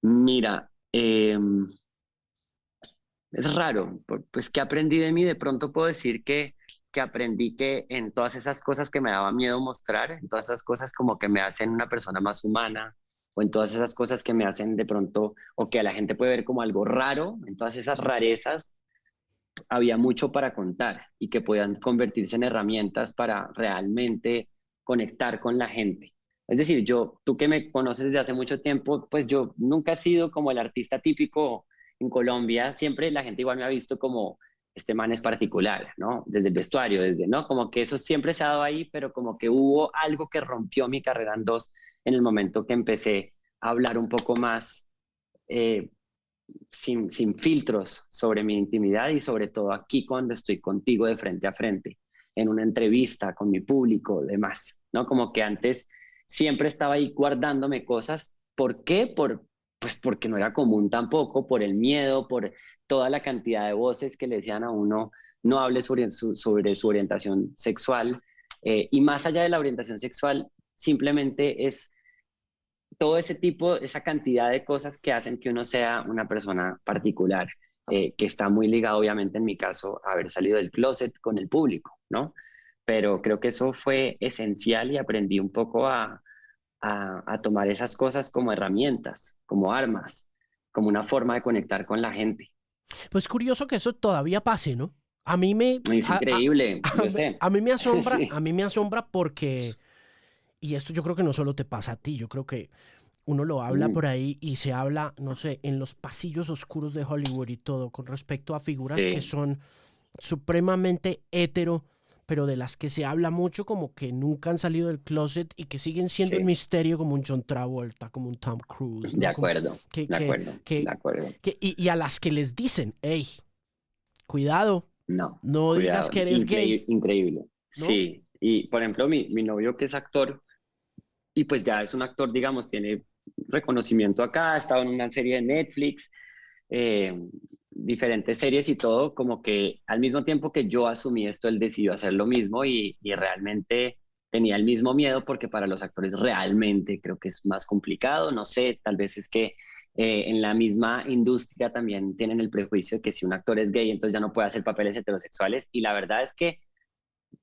Mira, es raro, pues que aprendí de mí, de pronto puedo decir que aprendí que en todas esas cosas que me daba miedo mostrar, en todas esas cosas como que me hacen una persona más humana, o en todas esas cosas que me hacen de pronto, o que a la gente puede ver como algo raro, en todas esas rarezas, había mucho para contar y que podían convertirse en herramientas para realmente conectar con la gente. Es decir, tú que me conoces desde hace mucho tiempo, pues yo nunca he sido como el artista típico en Colombia, siempre la gente igual me ha visto como este man es particular, ¿no? Desde el vestuario, ¿no? Como que eso siempre se ha dado ahí, pero como que hubo algo que rompió mi carrera en dos en el momento que empecé a hablar un poco más eh, sin filtros sobre mi intimidad y sobre todo aquí cuando estoy contigo de frente a frente, en una entrevista con mi público, demás, ¿no? Como que antes siempre estaba ahí guardándome cosas. ¿Por qué? Pues porque no era común tampoco, por el miedo, por toda la cantidad de voces que le decían a uno, no hable sobre su orientación sexual. Y más allá de la orientación sexual, simplemente es todo ese tipo, esa cantidad de cosas que hacen que uno sea una persona particular, que está muy ligado, obviamente, en mi caso, a haber salido del closet con el público, ¿no? Pero creo que eso fue esencial y aprendí un poco a tomar esas cosas como herramientas, como armas, como una forma de conectar con la gente. Pues curioso que eso todavía pase, ¿no? A mí me, Es increíble, yo sé. a mí me asombra, a Sí, mí me asombra porque, y esto yo creo que no solo te pasa a ti, yo creo que uno lo habla mm, por ahí y se habla, no sé, en los pasillos oscuros de Hollywood y todo, con respecto a figuras que sí, son supremamente hetero, pero de las que se habla mucho como que nunca han salido del closet y que siguen siendo un sí, misterio como un John Travolta, como un Tom Cruise, de ¿no? Como acuerdo, que, de que, acuerdo, de que, acuerdo. y a las que les dicen, hey, cuidado, No, no digas cuidado, que eres increíble, gay, increíble. ¿no? Sí, y por ejemplo, mi novio que es actor, y pues ya es un actor, digamos, tiene reconocimiento acá, ha estado en una serie de Netflix, eh, diferentes series y todo, como que al mismo tiempo que yo asumí esto, él decidió hacer lo mismo y realmente tenía el mismo miedo porque para los actores realmente creo que es más complicado, no sé, tal vez es que en la misma industria también tienen el prejuicio de que si un actor es gay, entonces ya no puede hacer papeles heterosexuales. Y la verdad es que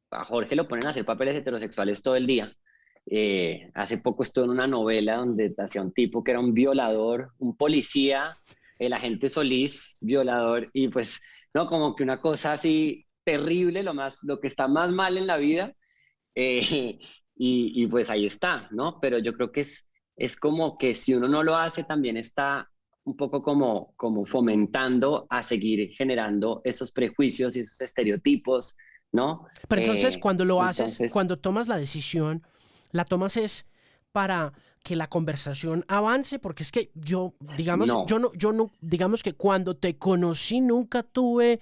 a Jorge lo ponen a hacer papeles heterosexuales todo el día. Hace poco estuve en una novela donde hacía un tipo que era un violador, un policía, el agente Solís, violador, y pues, no, como que una cosa así terrible, lo que está más mal en la vida, eh, y pues ahí está, ¿no? Pero yo creo que es como que si uno no lo hace, también está un poco como fomentando a seguir generando esos prejuicios y esos estereotipos, ¿no? Pero entonces cuando lo haces, Entonces, cuando tomas la decisión, la tomas es para que la conversación avance, porque es que digamos, no, yo no, digamos que cuando te conocí nunca tuve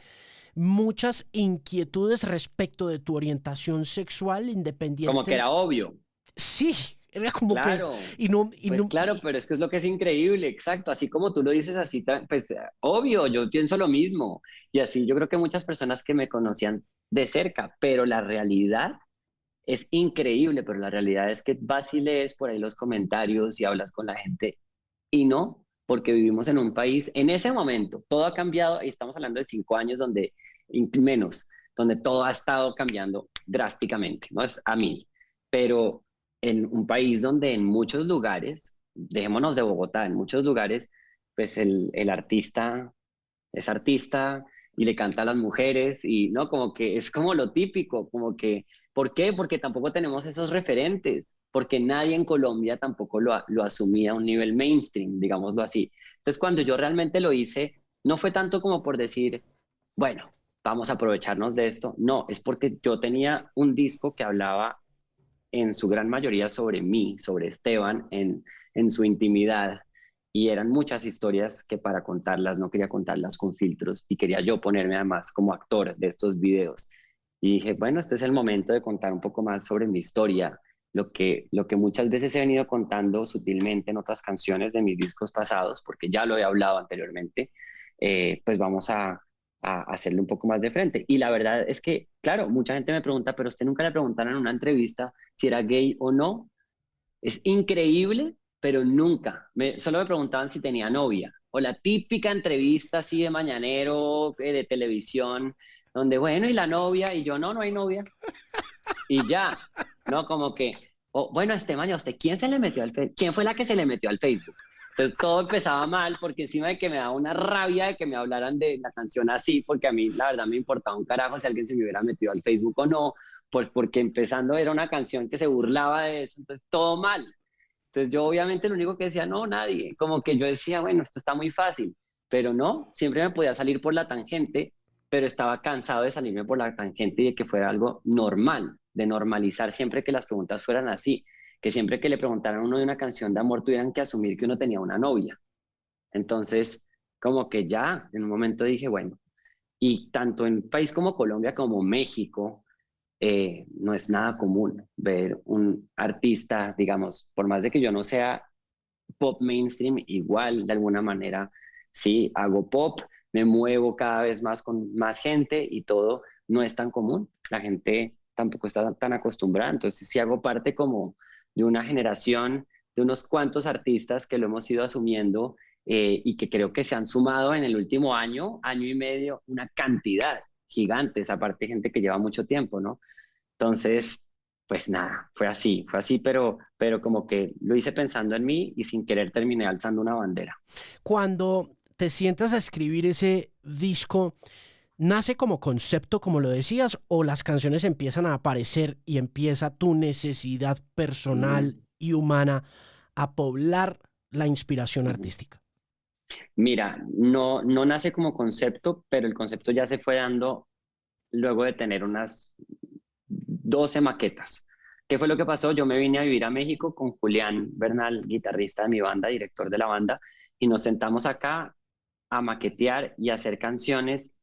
muchas inquietudes respecto de tu orientación sexual como que independiente. era obvio. Sí, era como que, Claro, y pues no, claro, pero es que es lo que es increíble, exacto, así como tú lo dices, así, pues obvio, yo pienso lo mismo, y así yo creo que muchas personas que me conocían de cerca, pero la realidad es increíble, pero la realidad es que vas y lees por ahí los comentarios y hablas con la gente, y no, porque vivimos en un país, en ese momento, todo ha cambiado, y estamos hablando de 5 años donde, menos, donde todo ha estado cambiando drásticamente, ¿no? Es a mil, pero en un país donde en muchos lugares, dejémonos de Bogotá, en muchos lugares, pues el artista es artista y le canta a las mujeres y no, como que es como lo típico, como que, ¿por qué? Porque tampoco tenemos esos referentes, porque nadie en Colombia tampoco lo asumía a un nivel mainstream, digámoslo así. Entonces, cuando yo realmente lo hice, no fue tanto como por decir, bueno, vamos a aprovecharnos de esto, no, es porque yo tenía un disco que hablaba en su gran mayoría sobre mí, sobre Esteban, en su intimidad. Y eran muchas historias que para contarlas no quería contarlas con filtros y quería yo ponerme además como actor de estos videos. Y dije, bueno, este es el momento de contar un poco más sobre mi historia, lo que muchas veces he venido contando sutilmente en otras canciones de mis discos pasados, porque ya lo he hablado anteriormente, pues vamos a hacerle un poco más de frente. Y la verdad es que, claro, mucha gente me pregunta, pero usted nunca le preguntaron en una entrevista si era gay o no. Es increíble, pero nunca. Solo me preguntaban si tenía novia. O la típica entrevista así de mañanero, de televisión, donde, bueno, ¿y la novia? Y yo, no, no hay novia. Y ya, ¿no? Como que, bueno, Esteban, ¿y a usted quién se le metió al Facebook? ¿Quién fue la que se le metió al Facebook? Entonces todo empezaba mal porque encima de que me daba una rabia de que me hablaran de la canción así, porque a mí la verdad me importaba un carajo si alguien se me hubiera metido al Facebook o no, pues porque empezando era una canción que se burlaba de eso, entonces todo mal. Entonces yo obviamente lo único que decía, no, nadie, como que yo decía, bueno, esto está muy fácil, pero no, siempre me podía salir por la tangente, pero estaba cansado de salirme por la tangente y de que fuera algo normal, de normalizar siempre que las preguntas fueran así, que siempre que le preguntaran a uno de una canción de amor tuvieran que asumir que uno tenía una novia. Entonces, como que ya, en un momento dije, bueno, y tanto en un país como Colombia como México, no es nada común ver un artista, digamos, por más de que yo no sea pop mainstream, igual de alguna manera, sí, hago pop, me muevo cada vez más con más gente y todo no es tan común. La gente tampoco está tan acostumbrada, entonces sí hago parte como de una generación de unos cuantos artistas que lo hemos ido asumiendo y que creo que se han sumado en el último año, año y medio, una cantidad gigantes, aparte gente que lleva mucho tiempo, ¿no? Entonces, pues nada, fue así, pero como que lo hice pensando en mí y sin querer terminé alzando una bandera. cuando te sientas a escribir ese disco, ¿nace como concepto, como lo decías, o las canciones empiezan a aparecer y empieza tu necesidad personal Mm, y humana a poblar la inspiración ujú. artística? Mira, no, no nace como concepto, pero el concepto ya se fue dando luego de tener unas 12 maquetas. ¿Qué fue lo que pasó? Yo me vine a vivir a México con Julián Bernal, guitarrista de mi banda, director de la banda, y nos sentamos acá a maquetear y hacer canciones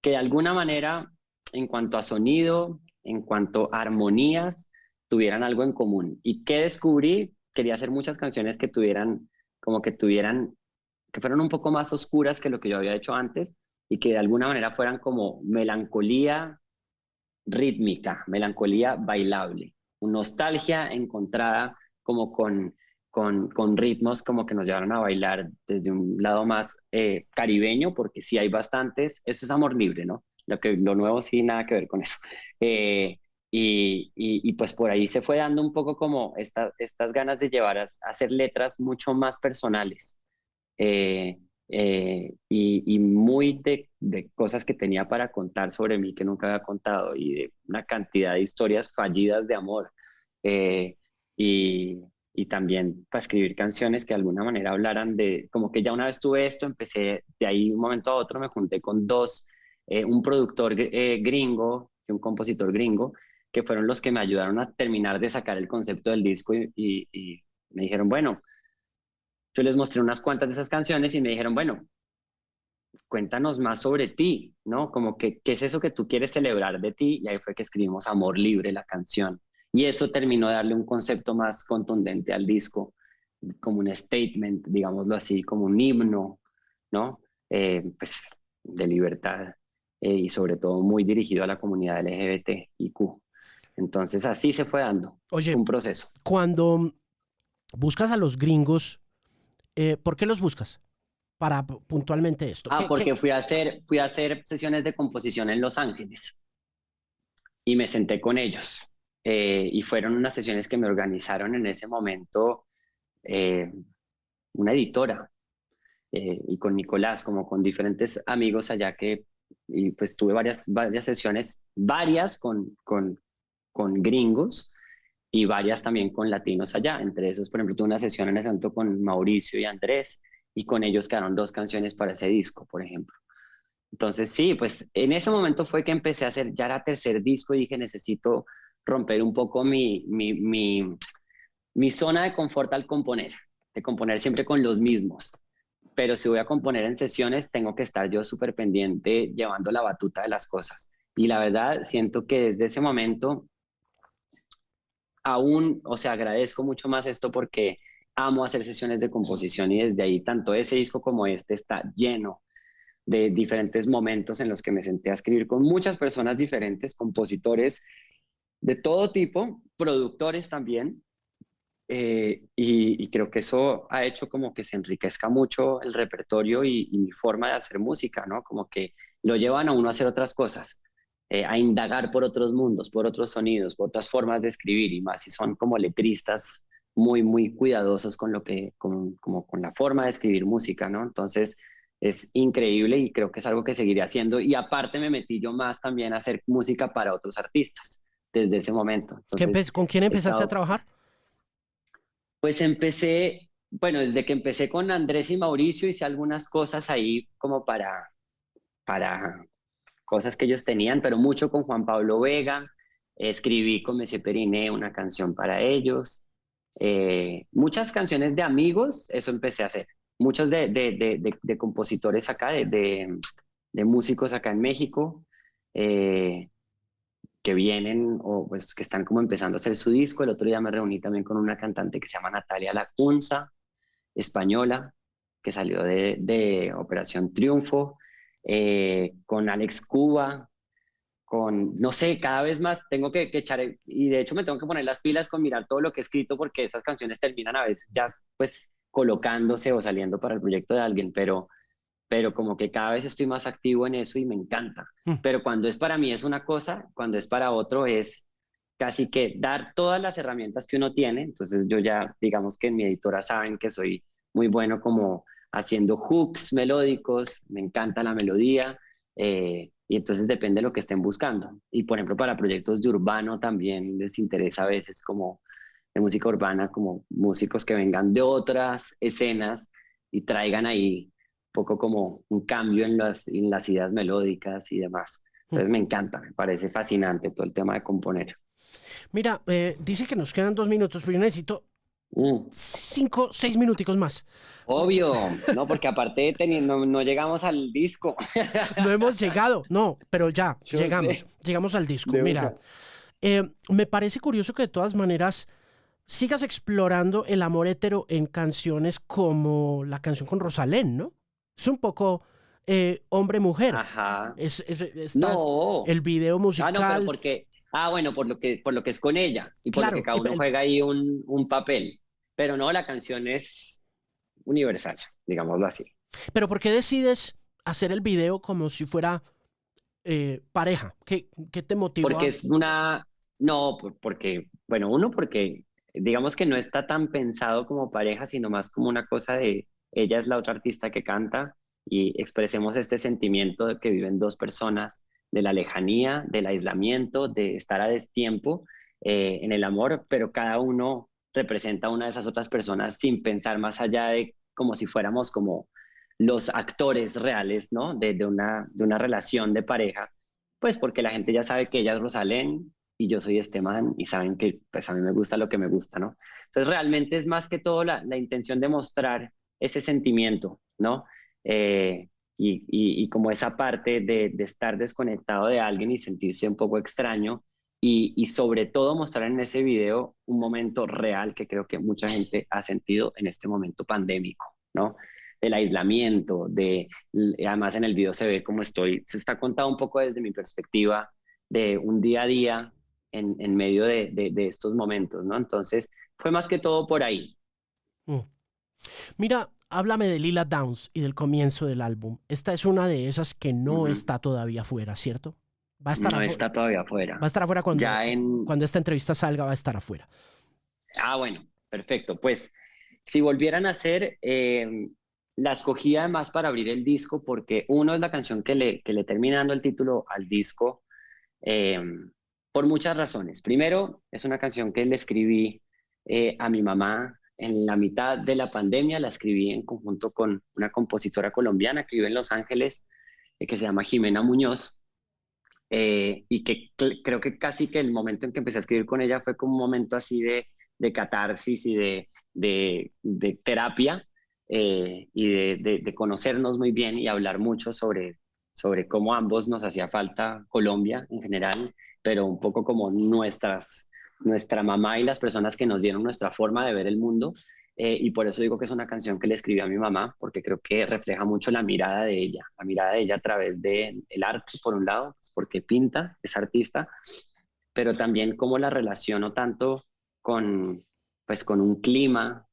que de alguna manera, en cuanto a sonido, en cuanto a armonías, tuvieran algo en común. ¿Y qué descubrí? Quería hacer muchas canciones que tuvieran, como que tuvieran, que fueran un poco más oscuras que lo que yo había hecho antes y que de alguna manera fueran como melancolía rítmica, melancolía bailable. nostalgia encontrada como con ritmos como que nos llevaron a bailar desde un lado más caribeño, porque sí hay bastantes, eso es amor libre, ¿no? Lo nuevo sí, nada que ver con eso. Eh, y pues por ahí se fue dando un poco como estas ganas de llevar a hacer letras mucho más personales. Eh, y muy de cosas que tenía para contar sobre mí que nunca había contado y de una cantidad de historias fallidas de amor. Eh, y, y también para escribir canciones que de alguna manera hablaran de, como que ya una vez tuve esto, empecé de ahí un momento a otro, me junté con dos, un productor gringo y un compositor gringo, que fueron los que me ayudaron a terminar de sacar el concepto del disco y me dijeron, bueno, yo les mostré unas cuantas de esas canciones y me dijeron, bueno, cuéntanos más sobre ti, ¿no? Como que, ¿qué es eso que tú quieres celebrar de ti? Y ahí fue que escribimos Amor Libre, la canción. Y eso terminó de darle un concepto más contundente al disco, como un statement, digámoslo así, como un himno, ¿no? Pues de libertad y sobre todo muy dirigido a la comunidad LGBTIQ. Entonces así se fue dando, Oye, un proceso. cuando buscas a los gringos, ¿por qué los buscas? Para puntualmente esto. Ah, porque fui a hacer sesiones de composición en Los Ángeles y me senté con ellos. Y fueron unas sesiones que me organizaron en ese momento eh, una editora y con Nicolás, como con diferentes amigos allá y pues tuve varias sesiones, varias con gringos y varias también con latinos allá. Entre esos, por ejemplo, tuve una sesión en ese momento con Mauricio y Andrés y con ellos quedaron 2 canciones para ese disco, por ejemplo. Entonces, sí, pues en ese momento fue que empecé a hacer, ya era tercer disco y dije, necesito romper un poco mi zona de confort al componer, de componer siempre con los mismos. Pero si voy a componer en sesiones, tengo que estar yo súper pendiente, llevando la batuta de las cosas. Y la verdad, siento que desde ese momento aún, o sea, agradezco mucho más esto porque amo hacer sesiones de composición y desde ahí tanto ese disco como este está lleno de diferentes momentos en los que me senté a escribir con muchas personas diferentes, compositores de todo tipo, productores también, y creo que eso ha hecho como que se enriquezca mucho el repertorio y mi forma de hacer música, ¿no? Como que lo llevan a uno a hacer otras cosas, a indagar por otros mundos, por otros sonidos, por otras formas de escribir y más si son como letristas muy, muy cuidadosos con lo que, como con la forma de escribir música, ¿no? Entonces es increíble y creo que es algo que seguiré haciendo y aparte me metí yo más también a hacer música para otros artistas desde ese momento. Entonces ¿Con quién he empezaste a estado trabajar? pues empecé, bueno, desde que empecé con Andrés y Mauricio hice algunas cosas ahí como para cosas que ellos tenían, pero mucho con Juan Pablo Vega. Escribí con Monsieur Periné una canción para ellos. Muchas canciones de amigos, eso empecé a hacer. Muchos de compositores acá, de músicos acá en México. Eh, que vienen o pues que están como empezando a hacer su disco. El otro día me reuní también con una cantante que se llama Natalia Lacunza, española, que salió de Operación Triunfo, con Alex Cuba, no sé, cada vez más tengo que echar, y de hecho me tengo que poner las pilas con mirar todo lo que he escrito porque esas canciones terminan a veces ya pues colocándose o saliendo para el proyecto de alguien, pero como que cada vez estoy más activo en eso y me encanta. Mm. Pero cuando es para mí es una cosa, cuando es para otro es casi que dar todas las herramientas que uno tiene. Entonces yo ya, digamos que en mi editora saben que soy muy bueno como haciendo hooks melódicos, me encanta la melodía, y entonces depende de lo que estén buscando. Y por ejemplo para proyectos de urbano también les interesa a veces como de música urbana, como músicos que vengan de otras escenas y traigan ahí poco como un cambio en las ideas melódicas y demás. Mm. Entonces me encanta, me parece fascinante todo el tema de componer. Mira, dice que nos quedan 2 minutos, pero yo necesito Mm, 5, 6 minuticos más. obvio, no, porque aparte no llegamos al disco. No hemos llegado, no, pero ya, Yo sé, llegamos al disco. de Mira, una. me parece curioso que de todas maneras sigas explorando el amor hetero en canciones como la canción con Rosalén, ¿no? Es un poco hombre-mujer. Ajá. Estás No. el video Ah, no, pero musical. porque Bueno, por lo que es con ella y por lo que Claro, cada uno juega ahí un papel. Pero no, la canción es universal, digámoslo así. pero ¿por qué decides hacer el video como si fuera pareja? ¿Qué te Porque motiva? es una, no, porque, bueno, uno, porque digamos que no está tan pensado como pareja, sino más como una cosa de, ella es la otra artista que canta y expresemos este sentimiento de que viven dos personas, de la lejanía, del aislamiento, de estar a destiempo en el amor, pero cada uno representa a una de esas otras personas sin pensar más allá de como si fuéramos como los actores reales, ¿no? De una relación de pareja pues porque la gente ya sabe que ella es Rosalén y yo soy este man y saben que pues a mí me gusta lo que me gusta, ¿no? Entonces realmente es más que todo la intención de mostrar ese sentimiento, ¿no? Eh, y como esa parte de estar desconectado de alguien y sentirse un poco extraño y sobre todo mostrar en ese video un momento real que creo que mucha gente ha sentido en este momento pandémico, ¿no? Del aislamiento, además en el video se ve cómo estoy, se está contado un poco desde mi perspectiva de un día a día en medio de estos momentos, ¿no? Entonces, fue más que todo por ahí. Mm. Mira, háblame de Lila Downs y del comienzo del álbum. Esta es una de esas que no Ujú. está todavía afuera, ¿cierto? Va a estar No afuera, está todavía va a afuera. estar afuera Ya en... cuando esta entrevista salga, va a estar afuera. Bueno, perfecto. Pues si volvieran a hacer, la escogí además para abrir el disco porque uno es la canción que le termina dando el título al disco eh, por muchas razones. Primero, es una canción que le escribí a mi mamá en la mitad de la pandemia, la escribí en conjunto con una compositora colombiana que vive en Los Ángeles, que se llama Jimena Muñoz, y que creo que casi que el momento en que empecé a escribir con ella fue como un momento así de catarsis y de terapia y de conocernos muy bien y hablar mucho sobre cómo ambos nos hacía falta Colombia en general, pero un poco como nuestra mamá y las personas que nos dieron nuestra forma de ver el mundo. Y por eso digo que es una canción que le escribí a mi mamá, porque creo que refleja mucho la mirada de ella a través del arte, por un lado, pues porque pinta, es artista, pero también cómo la relaciono tanto con, pues, con un clima,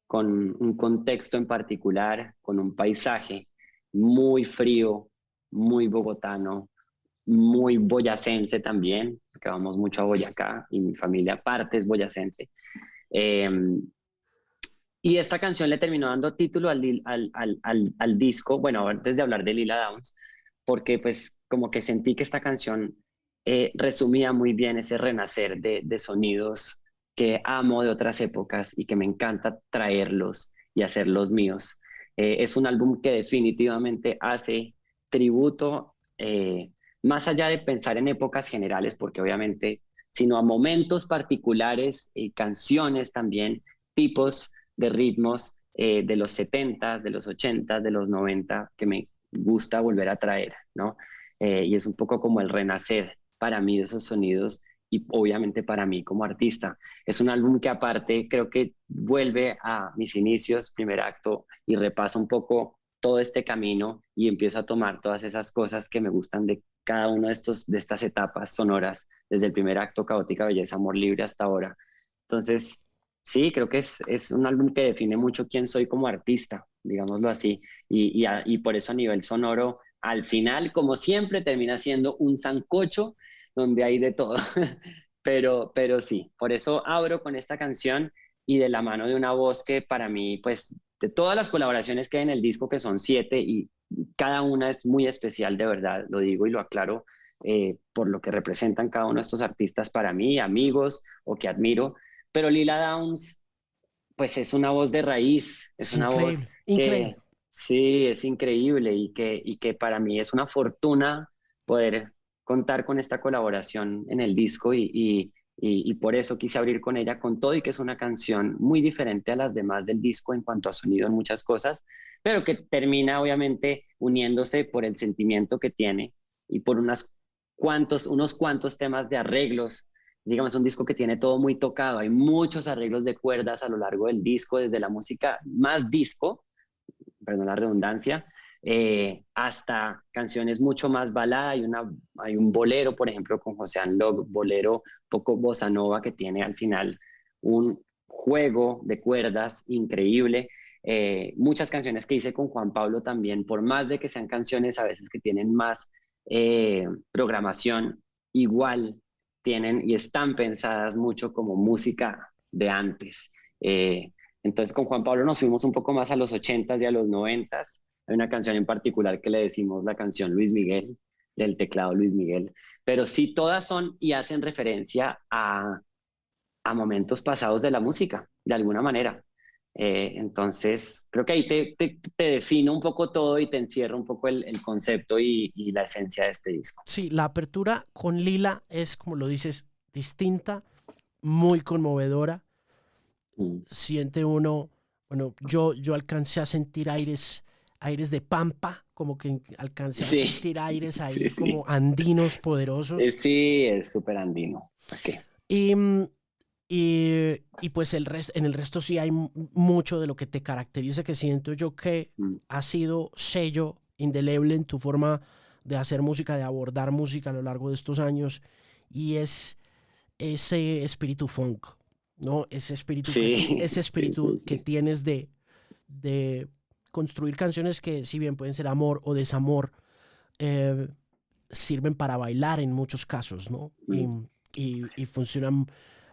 con un contexto en particular, con un paisaje muy frío, muy bogotano, muy boyacense también, porque vamos mucho a Boyacá y mi familia aparte es boyacense. Eh, y esta canción le terminó dando título al disco, bueno, antes de hablar de Lila Downs, porque pues como que sentí que esta canción resumía muy bien ese renacer de sonidos que amo de otras épocas y que me encanta traerlos y hacerlos míos. Es un álbum que definitivamente hace tributo, más allá de pensar en épocas generales, porque obviamente, sino a momentos particulares y canciones también, tipos de ritmos de los 70s, de los 80s, de los 90 que me gusta volver a traer, ¿no? Y es un poco como el renacer para mí de esos sonidos y obviamente para mí como artista. Es un álbum que aparte creo que vuelve a mis inicios, primer acto, y repasa un poco todo este camino y empiezo a tomar todas esas cosas que me gustan de cada uno de estas etapas sonoras, desde el primer acto, Caótica Belleza, Amor Libre hasta ahora. Entonces, sí, creo que es un álbum que define mucho quién soy como artista, digámoslo así, y por eso a nivel sonoro, al final, como siempre, termina siendo un sancocho donde hay de todo, pero sí, por eso abro con esta canción y de la mano de una voz que para mí, pues, de todas las colaboraciones que hay en el disco, que son 7 y cada una es muy especial, de verdad, lo digo y lo aclaro, por lo que representan cada uno de estos artistas para mí, amigos o que admiro, pero Lila Downs, pues es una voz de raíz, es Es una voz increíble, increíble. que sí, es increíble y que para mí es una fortuna poder contar con esta colaboración en el disco y por eso quise abrir con ella con todo y que es una canción muy diferente a las demás del disco en cuanto a sonido en muchas cosas, pero que termina obviamente uniéndose por el sentimiento que tiene y por unos cuantos temas de arreglos. Digamos, es un disco que tiene todo muy tocado. Hay muchos arreglos de cuerdas a lo largo del disco, desde la música más disco, perdón la redundancia, hasta canciones mucho más balada. Hay un bolero, por ejemplo, con José Anlog, bolero poco bossa nova, que tiene al final un juego de cuerdas increíble. Muchas canciones que hice con Juan Pablo también, por más de que sean canciones a veces que tienen más programación, igual tienen y están pensadas mucho como música de antes. Entonces con Juan Pablo nos fuimos un poco más a los 80s y a los 90s. Hay una canción en particular que le decimos la canción Luis Miguel, del teclado Luis Miguel, pero sí todas son y hacen referencia a momentos pasados de la música, de alguna manera. Entonces, creo que ahí te define un poco todo y te encierra un poco el concepto y la esencia de este disco. Sí, la apertura con Lila es, como lo dices, distinta, muy conmovedora. Mm. Siente uno, bueno, yo alcancé a sentir aires de pampa, como que alcancé a Sí, sentir aires sí, ahí como sí. andinos poderosos. Sí, es súper andino. Ok. Y, y pues en el resto sí hay mucho de lo que te caracteriza, que siento yo que Mm. ha sido sello indeleble en tu forma de hacer música, de abordar música a lo largo de estos años, y es ese espíritu funk, ¿no? Sí, Ese sí, sí, espíritu que sí. tienes de construir canciones que, si bien pueden ser amor o desamor, eh, sirven para bailar en muchos casos, ¿no? Mm. Y funcionan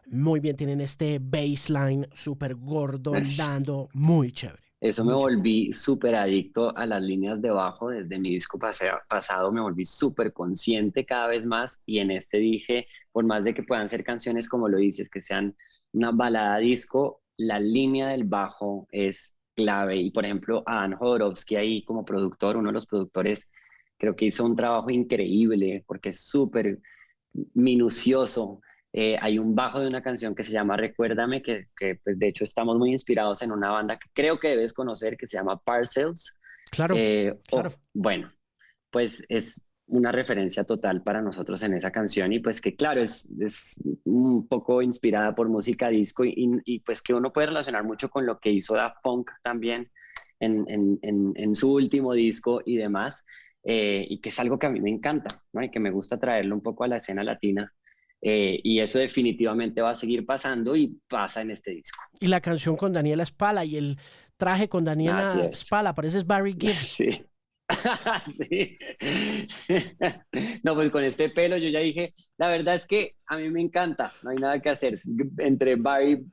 muy bien, tienen este baseline súper gordo Es- andando, muy chévere, Eso me muy chévere. volví súper adicto a las líneas de bajo desde mi disco pasado, me volví súper consciente cada vez más y en este dije, por más de que puedan ser canciones como lo dices, que sean una balada disco, la línea del bajo es clave y por ejemplo Adam Jodorowsky ahí como productor, uno de los productores, creo que hizo un trabajo increíble porque es súper minucioso. Hay un bajo de una canción que se llama Recuérdame, pues de hecho estamos muy inspirados en una banda que creo que debes conocer, que se llama Parcels. Claro, claro. Bueno, pues es una referencia total para nosotros en esa canción y pues que claro, es un poco inspirada por música disco y pues que uno puede relacionar mucho con lo que hizo Daft Punk también en su último disco y demás, y que es algo que a mí me encanta, ¿no? Y que me gusta traerlo un poco a la escena latina. Y eso definitivamente va a seguir pasando y pasa en este disco. Y la canción con Daniela Spala y el traje con Así Daniela es. Spala, pareces Barry Gibb. Sí. Sí. No, pues con este pelo yo ya dije, la verdad es que a mí me encanta, no hay nada que hacer. Entre Barry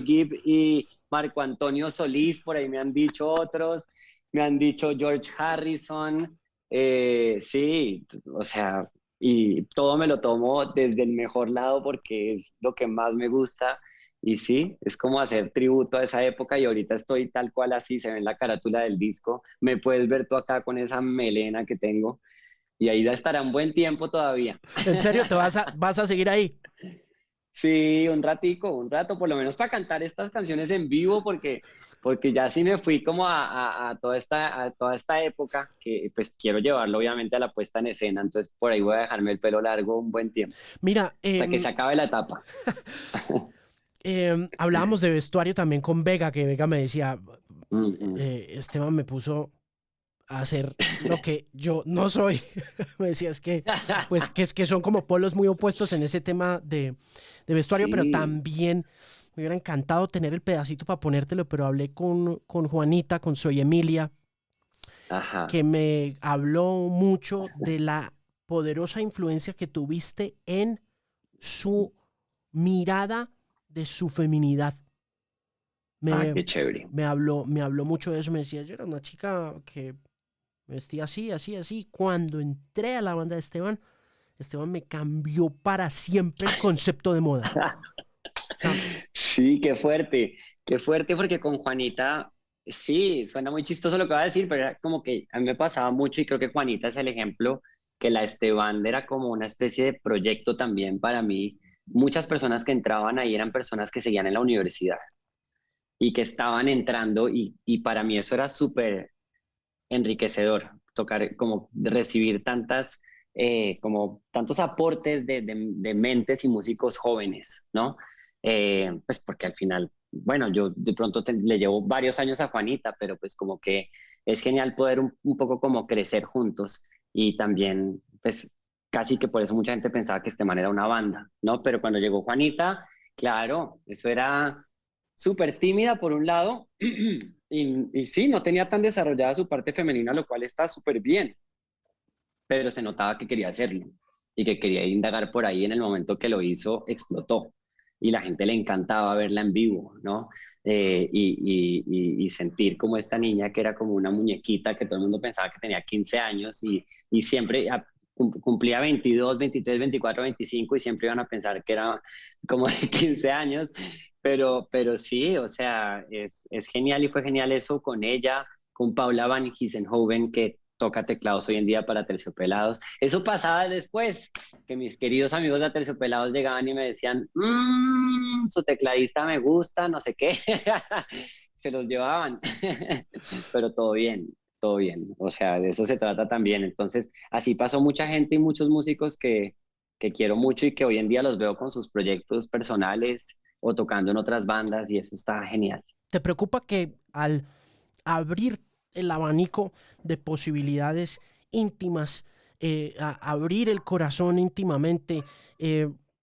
Gibb y Marco Antonio Solís, por ahí me han dicho otros, me han dicho George Harrison, sí, o sea, y todo me lo tomo desde el mejor lado porque es lo que más me gusta. Y sí, es como hacer tributo a esa época y ahorita estoy tal cual así, se ve en la carátula del disco. Me puedes ver tú acá con esa melena que tengo y ahí ya estará un buen tiempo todavía. ¿En serio te vas a seguir ahí? Sí, un ratico, un rato, por lo menos para cantar estas canciones en vivo, porque ya sí me fui como a toda esta época que pues quiero llevarlo obviamente a la puesta en escena, entonces por ahí voy a dejarme el pelo largo un buen tiempo, Mira, hasta que se acabe la etapa. hablábamos de vestuario también con Vega, que Vega me decía, Mm, mm. Esteban me puso a hacer lo que yo no soy. Me decía, es que, pues, que es que son como polos muy opuestos en ese tema de vestuario, pero Sí, también me hubiera encantado tener el pedacito para ponértelo, pero hablé con Juanita, con Soy Emilia, ajá. que me habló mucho de la poderosa influencia que tuviste en su mirada de su feminidad. Ah, Me, qué chévere. me habló mucho de eso, me decía, yo era una chica que me vestía así, así, así. Cuando entré a la banda de Esteban, Esteban me cambió para siempre el concepto de moda. O sea, Sí, qué fuerte porque con Juanita, sí, suena muy chistoso lo que va a decir, pero era como que a mí me pasaba mucho y creo que Juanita es el ejemplo que la Esteban era como una especie de proyecto también para mí. Muchas personas que entraban ahí eran personas que seguían en la universidad y que estaban entrando y para mí eso era súper enriquecedor, tocar, como recibir como tantos aportes de mentes y músicos jóvenes, ¿no? Pues porque al final, bueno, yo de pronto le llevo varios años a Juanita, pero pues como que es genial poder un poco como crecer juntos y también, pues casi que por eso mucha gente pensaba que este man era una banda, ¿no? Pero cuando llegó Juanita, claro, eso era súper tímida por un lado y sí, no tenía tan desarrollada su parte femenina, lo cual está súper bien, pero se notaba que quería hacerlo y que quería indagar por ahí. En el momento que lo hizo, explotó y la gente le encantaba verla en vivo, ¿no? Y sentir como esta niña que era como una muñequita que todo el mundo pensaba que tenía 15 años y siempre cumplía 22, 23, 24, 25 y siempre iban a pensar que era como de 15 años, pero sí, o sea, es genial y fue genial eso con ella, con Paula Van Gissenhoven, que toca teclados hoy en día para Terciopelados. Eso pasaba después, que mis queridos amigos de Terciopelados llegaban y me decían, su tecladista me gusta, no sé qué. Se los llevaban, pero todo bien, todo bien. O sea, de eso se trata también. Entonces, así pasó mucha gente y muchos músicos que quiero mucho y que hoy en día los veo con sus proyectos personales o tocando en otras bandas y eso está genial. ¿Te preocupa que al abrir el abanico de posibilidades íntimas, abrir el corazón íntimamente,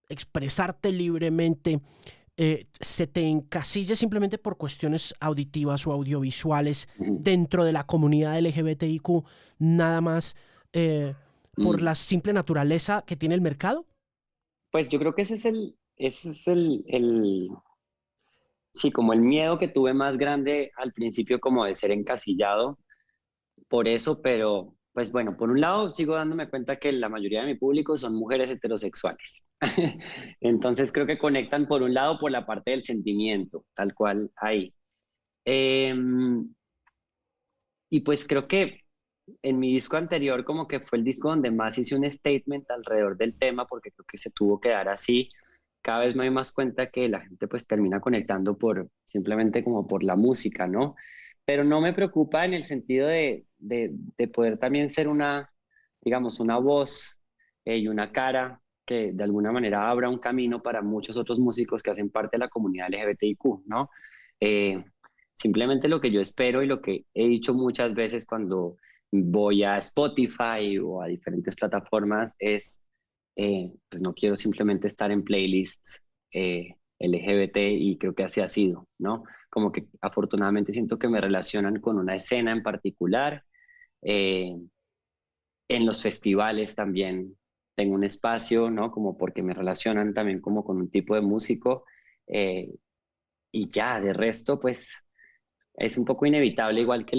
expresarte libremente, se te encasille simplemente por cuestiones auditivas o audiovisuales dentro de la comunidad LGBTIQ, nada más por la simple naturaleza que tiene el mercado? Pues yo creo que sí, como el miedo que tuve más grande al principio, como de ser encasillado por eso, pero pues bueno, por un lado sigo dándome cuenta que la mayoría de mi público son mujeres heterosexuales. Entonces creo que conectan por un lado por la parte del sentimiento, tal cual ahí. Eh, y pues creo que en mi disco anterior como que fue el disco donde más hice un statement alrededor del tema, porque creo que se tuvo que dar así. Cada vez me doy más cuenta que la gente pues termina conectando por simplemente como por la música, ¿no? Pero no me preocupa en el sentido de poder también ser una, digamos, una voz y una cara que de alguna manera abra un camino para muchos otros músicos que hacen parte de la comunidad LGBTIQ, ¿no? Eh, Simplemente lo que yo espero y lo que he dicho muchas veces cuando voy a Spotify o a diferentes plataformas es, pues no quiero simplemente estar en playlists LGBT y creo que así ha sido, ¿no? Como que afortunadamente siento que me relacionan con una escena en particular. Eh, en los festivales también tengo un espacio, ¿no? Como porque me relacionan también como con un tipo de músico. eh, y ya, de resto, pues es un poco inevitable igual que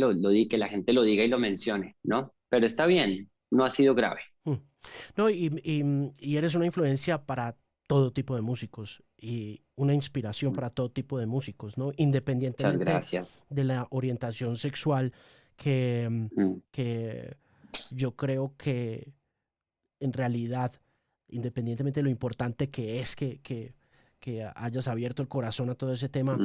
que la gente lo diga y lo mencione, ¿no? Pero está bien, no ha sido grave. No, y eres una influencia para todo tipo de músicos y una inspiración para todo tipo de músicos, ¿no? Muchas Independientemente gracias. de la orientación sexual que yo creo que en realidad, independientemente de lo importante que es que hayas abierto el corazón a todo ese tema,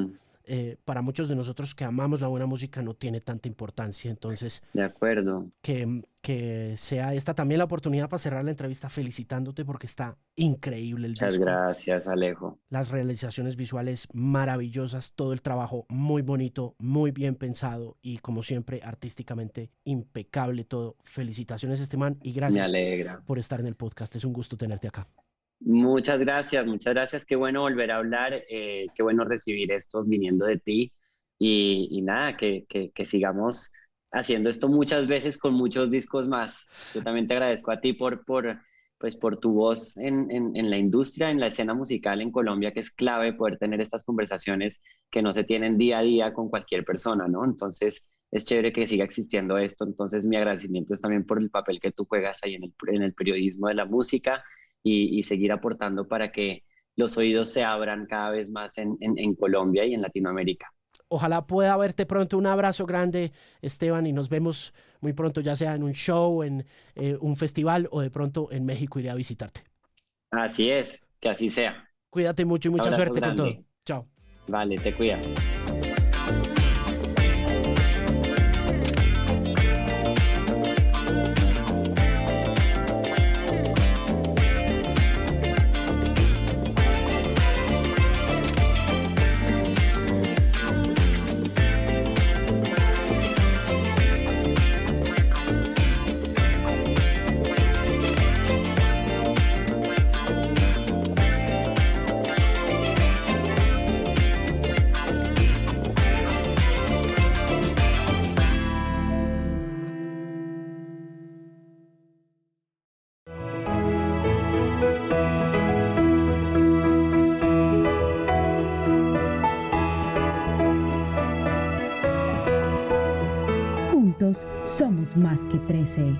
para muchos de nosotros que amamos la buena música no tiene tanta importancia. Entonces, De acuerdo. que sea esta también la oportunidad para cerrar la entrevista felicitándote porque está increíble el Muchas disco. gracias, Alejo. Las realizaciones visuales maravillosas, todo el trabajo muy bonito, muy bien pensado y como siempre artísticamente impecable todo. Felicitaciones, Esteban, y Me gracias alegra. por estar en el podcast. Es un gusto tenerte acá. Muchas gracias, muchas gracias. Qué bueno volver a hablar, qué bueno recibir esto viniendo de ti y nada, que sigamos haciendo esto muchas veces con muchos discos más. Yo también te agradezco a ti pues, por tu voz en la industria, en la escena musical en Colombia, que es clave poder tener estas conversaciones que no se tienen día a día con cualquier persona, ¿no? Entonces, es chévere que siga existiendo esto. Entonces, mi agradecimiento es también por el papel que tú juegas ahí en el periodismo de la música y seguir aportando para que los oídos se abran cada vez más en Colombia y en Latinoamérica. Ojalá pueda verte pronto. Un abrazo grande, Esteban, y nos vemos muy pronto, ya sea en un show, en un festival o de pronto en México iré a visitarte. Así es, que así sea. Cuídate mucho y mucha Abrazo suerte con todo. grande. Chao. Vale, te cuidas. juntos somos más que 13.